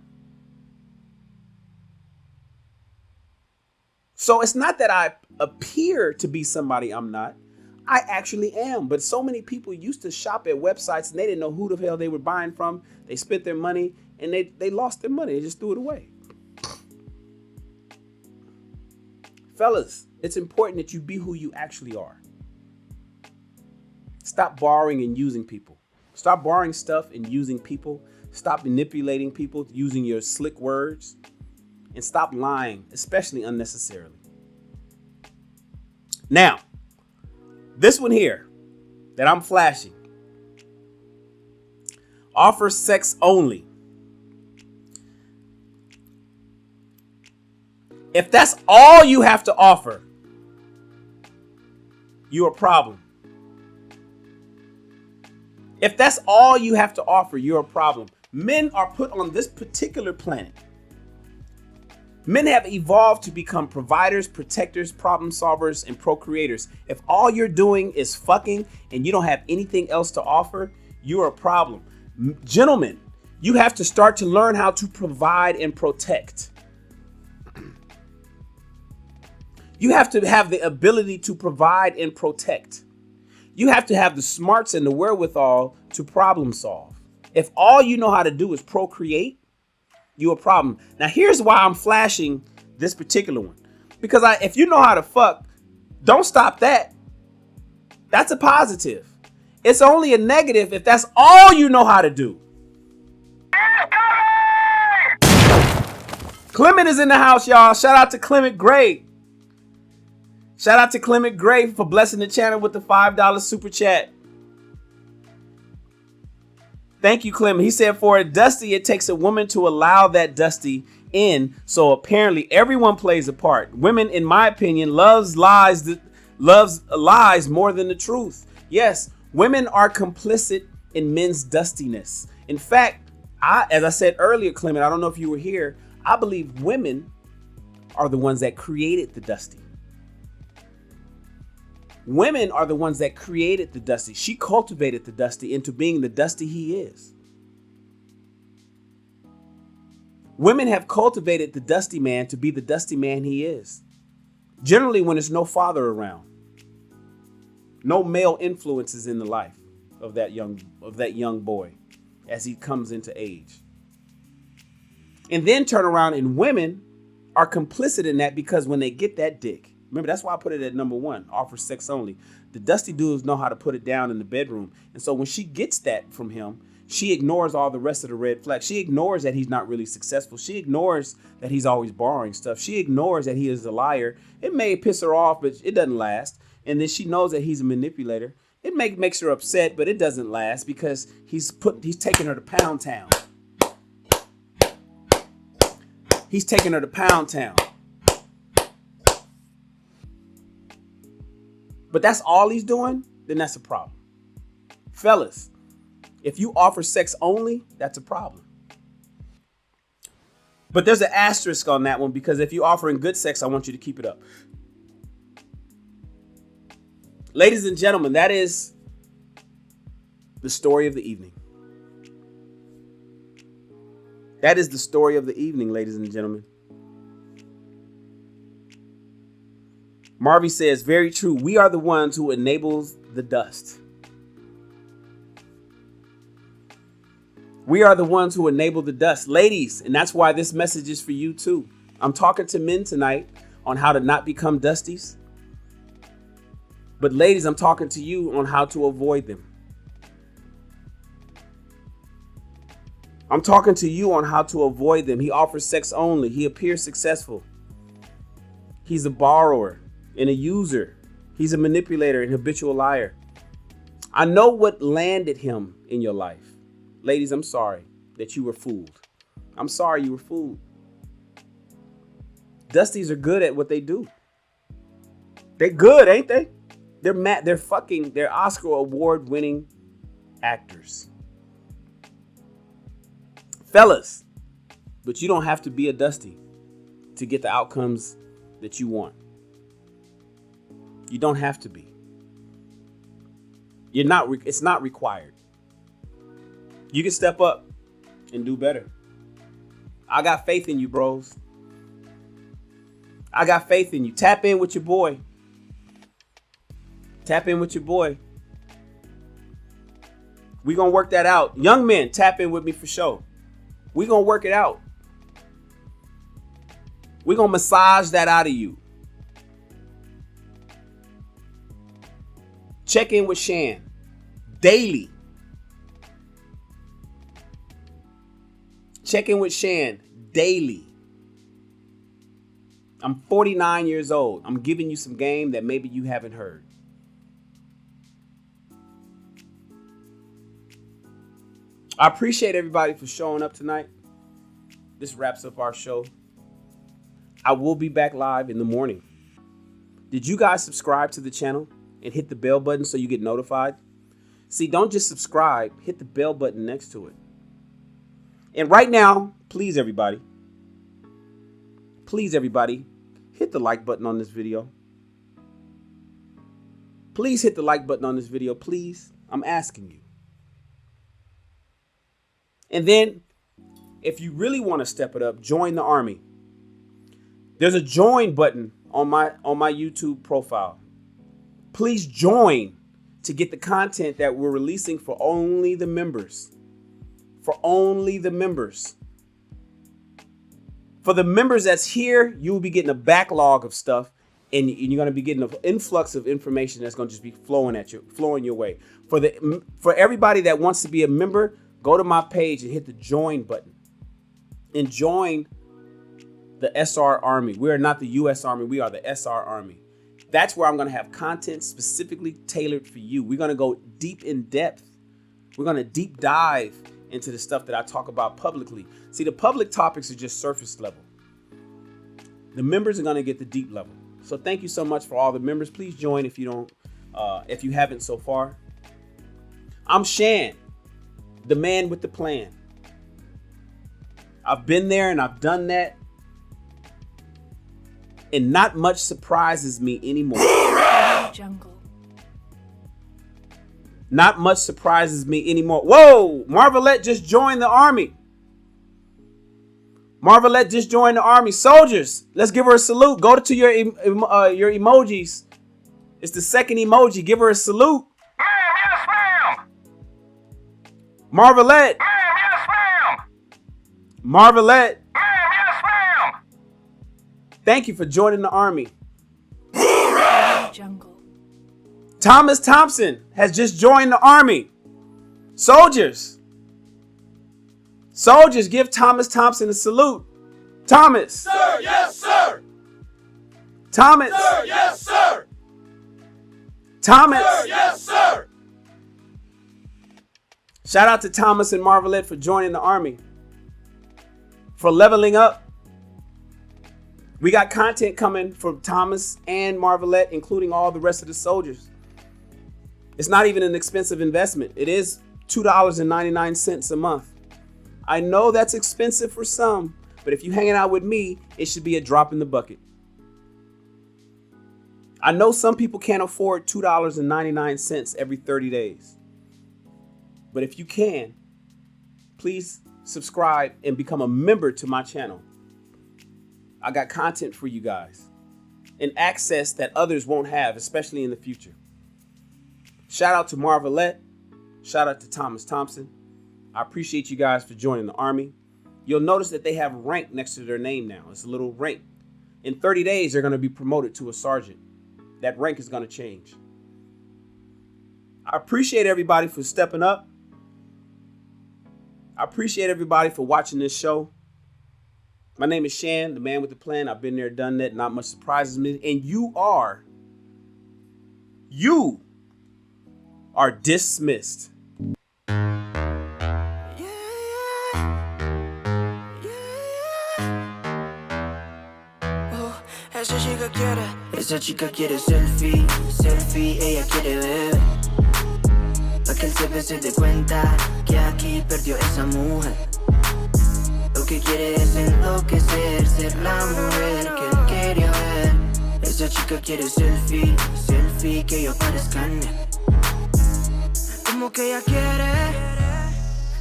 [SPEAKER 3] So it's not that I appear to be somebody I'm not. I actually am. But so many people used to shop at websites and they didn't know who the hell they were buying from. They spent their money and they lost their money. They just threw it away. Fellas, it's important that you be who you actually are. Stop borrowing and using people. Stop borrowing stuff and using people. Stop manipulating people using your slick words. And stop lying, especially unnecessarily. Now, this one here that I'm flashing. Offer sex only. If that's all you have to offer, you're a problem. If that's all you have to offer, you're a problem. Men are put on this particular planet. Men have evolved to become providers, protectors, problem solvers, and procreators. If all you're doing is fucking and you don't have anything else to offer, you're a problem. Gentlemen, you have to start to learn how to provide and protect. You have to have the ability to provide and protect. You have to have the smarts and the wherewithal to problem solve. If all you know how to do is procreate, you're a problem. Now, here's why I'm flashing this particular one. Because if you know how to fuck, don't stop that. That's a positive. It's only a negative if that's all you know how to do. Clement is in the house, y'all. Shout out to Clement Gray. Shout out to Clement Gray for blessing the channel with the $5 super chat. Thank you, Clement. He said, for a Dusty, it takes a woman to allow that Dusty in. So apparently everyone plays a part. Women, in my opinion, loves lies more than the truth. Yes, women are complicit in men's dustiness. In fact, as I said earlier, Clement, I don't know if you were here, I believe women are the ones that created the Dusty. Women are the ones that created the Dusty. She cultivated the Dusty into being the Dusty he is. Women have cultivated the Dusty man to be the Dusty man he is. Generally, when there's no father around, no male influences in the life of that young boy as he comes into age. And then turn around and women are complicit in that because when they get that dick, remember, that's why I put it at number 1, offer sex only. The Dusty dudes know how to put it down in the bedroom. And so when she gets that from him, she ignores all the rest of the red flags. She ignores that he's not really successful. She ignores that he's always borrowing stuff. She ignores that he is a liar. It may piss her off, but it doesn't last. And then she knows that he's a manipulator. It makes her upset, but it doesn't last because he's taking her to Pound Town. He's taking her to Pound Town. But that's all he's doing, then that's a problem. Fellas, if you offer sex only, that's a problem. But there's an asterisk on that one because if you're offering good sex, I want you to keep it up. Ladies and gentlemen, that is the story of the evening. That is the story of the evening, ladies and gentlemen. Marvy says, very true. We are the ones who enables the dust. We are the ones who enable the dust. Ladies, and that's why this message is for you too. I'm talking to men tonight on how to not become dusties. But ladies, I'm talking to you on how to avoid them. I'm talking to you on how to avoid them. He offers sex only. He appears successful. He's a borrower and a user. He's a manipulator and habitual liar. I know what landed him in your life. Ladies, I'm sorry that you were fooled. I'm sorry you were fooled. Dusties are good at what they do. They're good, ain't they? They're Oscar award winning actors. Fellas, but you don't have to be a dusty to get the outcomes that you want. You don't have to be. It's not required. You can step up and do better. I got faith in you, bros. I got faith in you. Tap in with your boy. Tap in with your boy. We gonna work that out. Young men, tap in with me for sure. We gonna work it out. We gonna massage that out of you. Check in with SHAN daily. Check in with SHAN daily. I'm 49 years old. I'm giving you some game that maybe you haven't heard. I appreciate everybody for showing up tonight. This wraps up our show. I will be back live in the morning. Did you guys subscribe to the channel and hit the bell button so you get notified? See, don't just subscribe, hit the bell button next to it. And right now, please everybody, hit the like button on this video. Please hit the like button on this video, please. I'm asking you. And then, if you really want to step it up, join the army. There's a join button on my YouTube profile. Please join to get the content that we're releasing for only the members. For only the members. For the members that's here, you will be getting a backlog of stuff, and you're going to be getting an influx of information that's going to just be flowing your way. For everybody that wants to be a member, go to my page and hit the join button and join the SR Army. We are not the US Army. We are the SR Army. That's where I'm going to have content specifically tailored for you. We're going to go deep in depth. We're going to deep dive into the stuff that I talk about publicly. See, the public topics are just surface level. The members are going to get the deep level. So thank you so much for all the members. Please join if you haven't so far. I'm SHAN, the man with the plan. I've been there and I've done that. And not much surprises me anymore.
[SPEAKER 1] Jungle.
[SPEAKER 3] Not much surprises me anymore. Whoa! Marvelette just joined the army. Marvelette just joined the army. Soldiers, let's give her a salute. Go to your emojis. It's the second emoji. Give her a salute.
[SPEAKER 5] Yes, ma'am.
[SPEAKER 3] Marvelette.
[SPEAKER 5] Yes, ma'am.
[SPEAKER 3] Marvelette.
[SPEAKER 5] Yes, ma'am.
[SPEAKER 3] Thank you for joining the army.
[SPEAKER 1] Jungle.
[SPEAKER 3] Thomas Thompson has just joined the army. Soldiers. Soldiers, give Thomas Thompson a salute. Thomas.
[SPEAKER 5] Sir, yes, sir.
[SPEAKER 3] Thomas.
[SPEAKER 5] Sir, yes, sir.
[SPEAKER 3] Thomas.
[SPEAKER 5] Sir, yes, sir.
[SPEAKER 3] Shout out to Thomas and Marvelette for joining the army. For leveling up. We got content coming from Thomas and Marvelette, including all the rest of the soldiers. It's not even an expensive investment. It is $2.99 a month. I know that's expensive for some, but if you're hanging out with me, it should be a drop in the bucket. I know some people can't afford $2.99 every 30 days. But if you can, please subscribe and become a member to my channel. I got content for you guys and access that others won't have, especially in the future. Shout out to Marvelette. Shout out to Thomas Thompson. I appreciate you guys for joining the army. you'll notice that they have rank next to their name now. It's a little rank. In 30 days, they're going to be promoted to a sergeant. That rank is going to change. I appreciate everybody for stepping up. I appreciate everybody for watching this show. My name is Shan, the man with the plan. I've been there, done that. Not much surprises me. And you are dismissed.
[SPEAKER 6] Esa chica quiere selfie, selfie, ella quiere ver. Pa' que él se dé cuenta que aquí perdió esa mujer. Lo que quiere es enloquecer, ser la mujer que él quería ver. Esa chica quiere selfie, selfie, que yo parezca en él. Como que ella quiere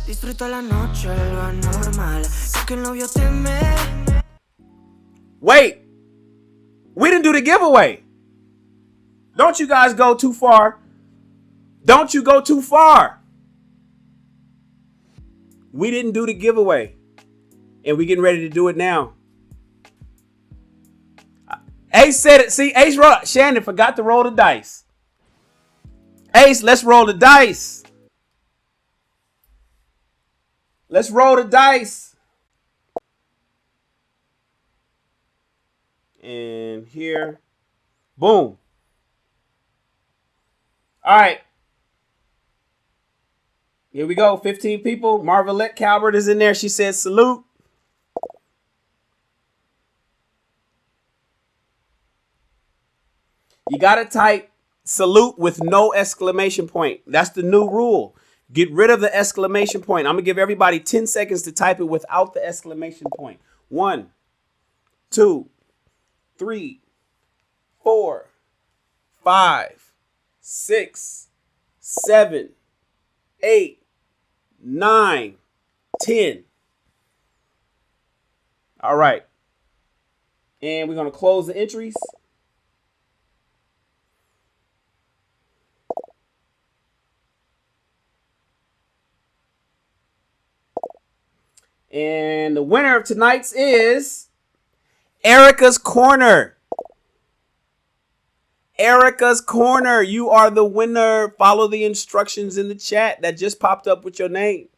[SPEAKER 6] disfruta la noche, lo anormal, que el novio teme.
[SPEAKER 3] Wait! We didn't do the giveaway. Don't you guys go too far. Don't you go too far. We didn't do the giveaway. And we getting ready to do it now. Ace said it. See, Ace wrote. Shannon forgot to roll the dice. Ace, let's roll the dice. Let's roll the dice. And here, boom. All right. Here we go. 15 people. Marvelette Calvert is in there. She said salute. You got to type salute with no exclamation point. That's the new rule. Get rid of the exclamation point. I'm going to give everybody 10 seconds to type it without the exclamation point. 1, 2, 3, 4, 5, 6, 7, 8, 9, 10. All right. And we're going to close the entries. And the winner of tonight's is Erica's Corner. Erica's Corner. You are the winner. Follow the instructions in the chat that just popped up with your name.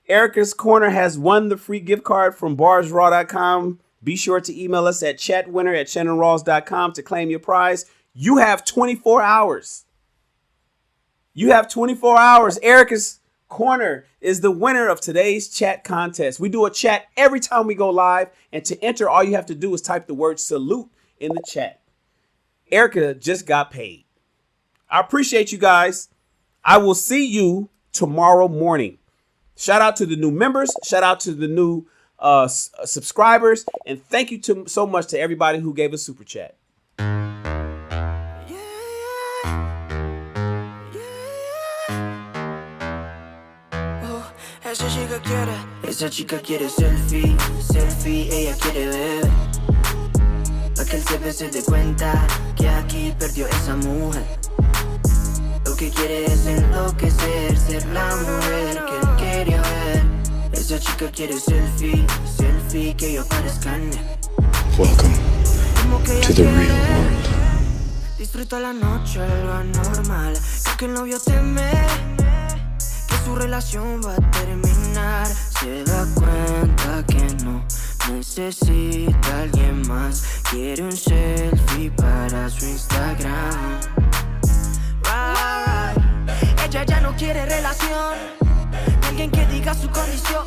[SPEAKER 3] Erica's Corner has won the free gift card from barsraw.com. Be sure to email us at chatwinner@shannonrawls.com to claim your prize. You have 24 hours. You have 24 hours. Erica's Corner is the winner of today's chat contest. We do a chat every time we go live, and to enter, all you have to do is type the word salute in the chat. Erica just got paid. I appreciate you guys. I will see you tomorrow morning. Shout out to the new members. Shout out to the new subscribers. And thank you so much to everybody who gave us super chat.
[SPEAKER 6] Esa chica quiere selfie, selfie, ella quiere ver. Pa' que él se dé cuenta que aquí perdió esa mujer. Lo que quiere es enloquecer, ser la mujer que él quería ver. Esa chica quiere selfie, selfie, que yo parezca en él.
[SPEAKER 7] Welcome to the real world.
[SPEAKER 6] Disfruta la noche, lo anormal, que el novio teme que su relación va a terminar. Se da cuenta que no necesita a alguien más. Quiere un selfie para su Instagram. Ella ya no quiere relación, alguien que diga su condición,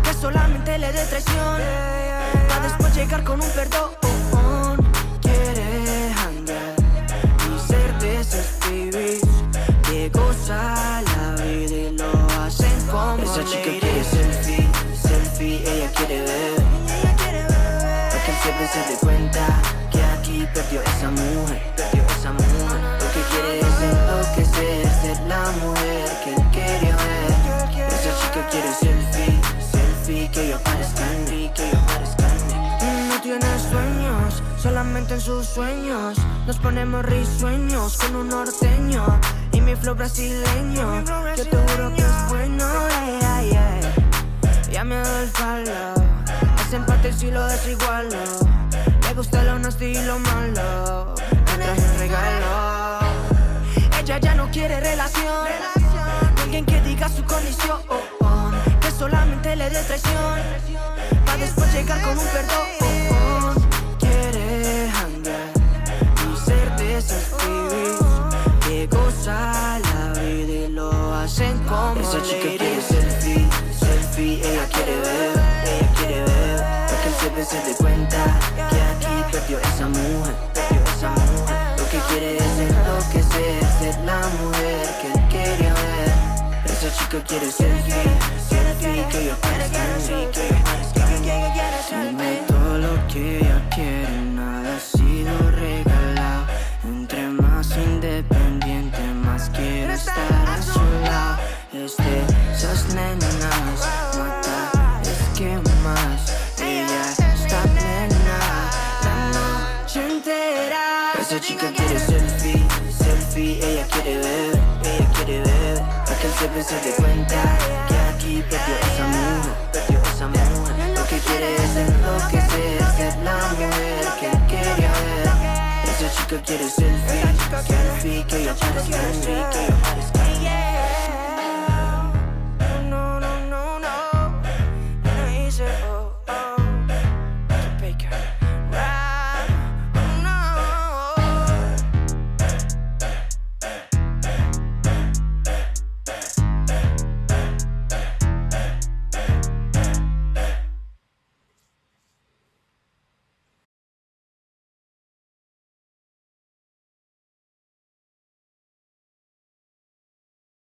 [SPEAKER 6] que solamente le dé traición, para después llegar con un perdón. Quiere andar y ser de esos pibes que goza la vida y lo hacen como esa chica quiere selfie, selfie, ella quiere ver. Para que él se dé cuenta que aquí perdió esa mujer, perdió esa mujer. Lo que quiere es enloquecer, ser la mujer que él quería ver. Esa chica quiere selfie, selfie, que yo parezca en mí, que yo parezca en mí. No tiene sueños, solamente en sus sueños nos ponemos risueños con un norteño y mi flow brasileño. Yo te juro que es bueno, yeah, yeah. el follow. Ese empate si lo desigualo. Le gusta lo nasty y lo malo. Me traje un regalo. Ella ya no quiere relación. Alguien que diga su condición, que solamente le dé traición, pa' después llegar con un perdón. Quiere hangar y ser de esos pibis que goza la vida y lo hacen como esa chica quiere selfie, selfie. Ella quiere ver, pa' que el jefe se dé cuenta que aquí perdió esa mujer, Lo que quiere es enloquecer, ser la mujer que él quería ver. Esa chica quiere selfie, que yo parezca, Dime todo lo que ella quiere, nada ha sido regalado. Entre más independiente, más quiero estar a su lado. Es de esas nenas, mata, es que más. Ella está plena la noche entera. Esa chica quiere selfie, ella quiere ver, pa' que el jefe se dé cuenta que aquí perdió esa mujer, Lo que quiere es enloquecer, ser la mujer que él quería ver. Esa chica quiere selfie, que yo parezca.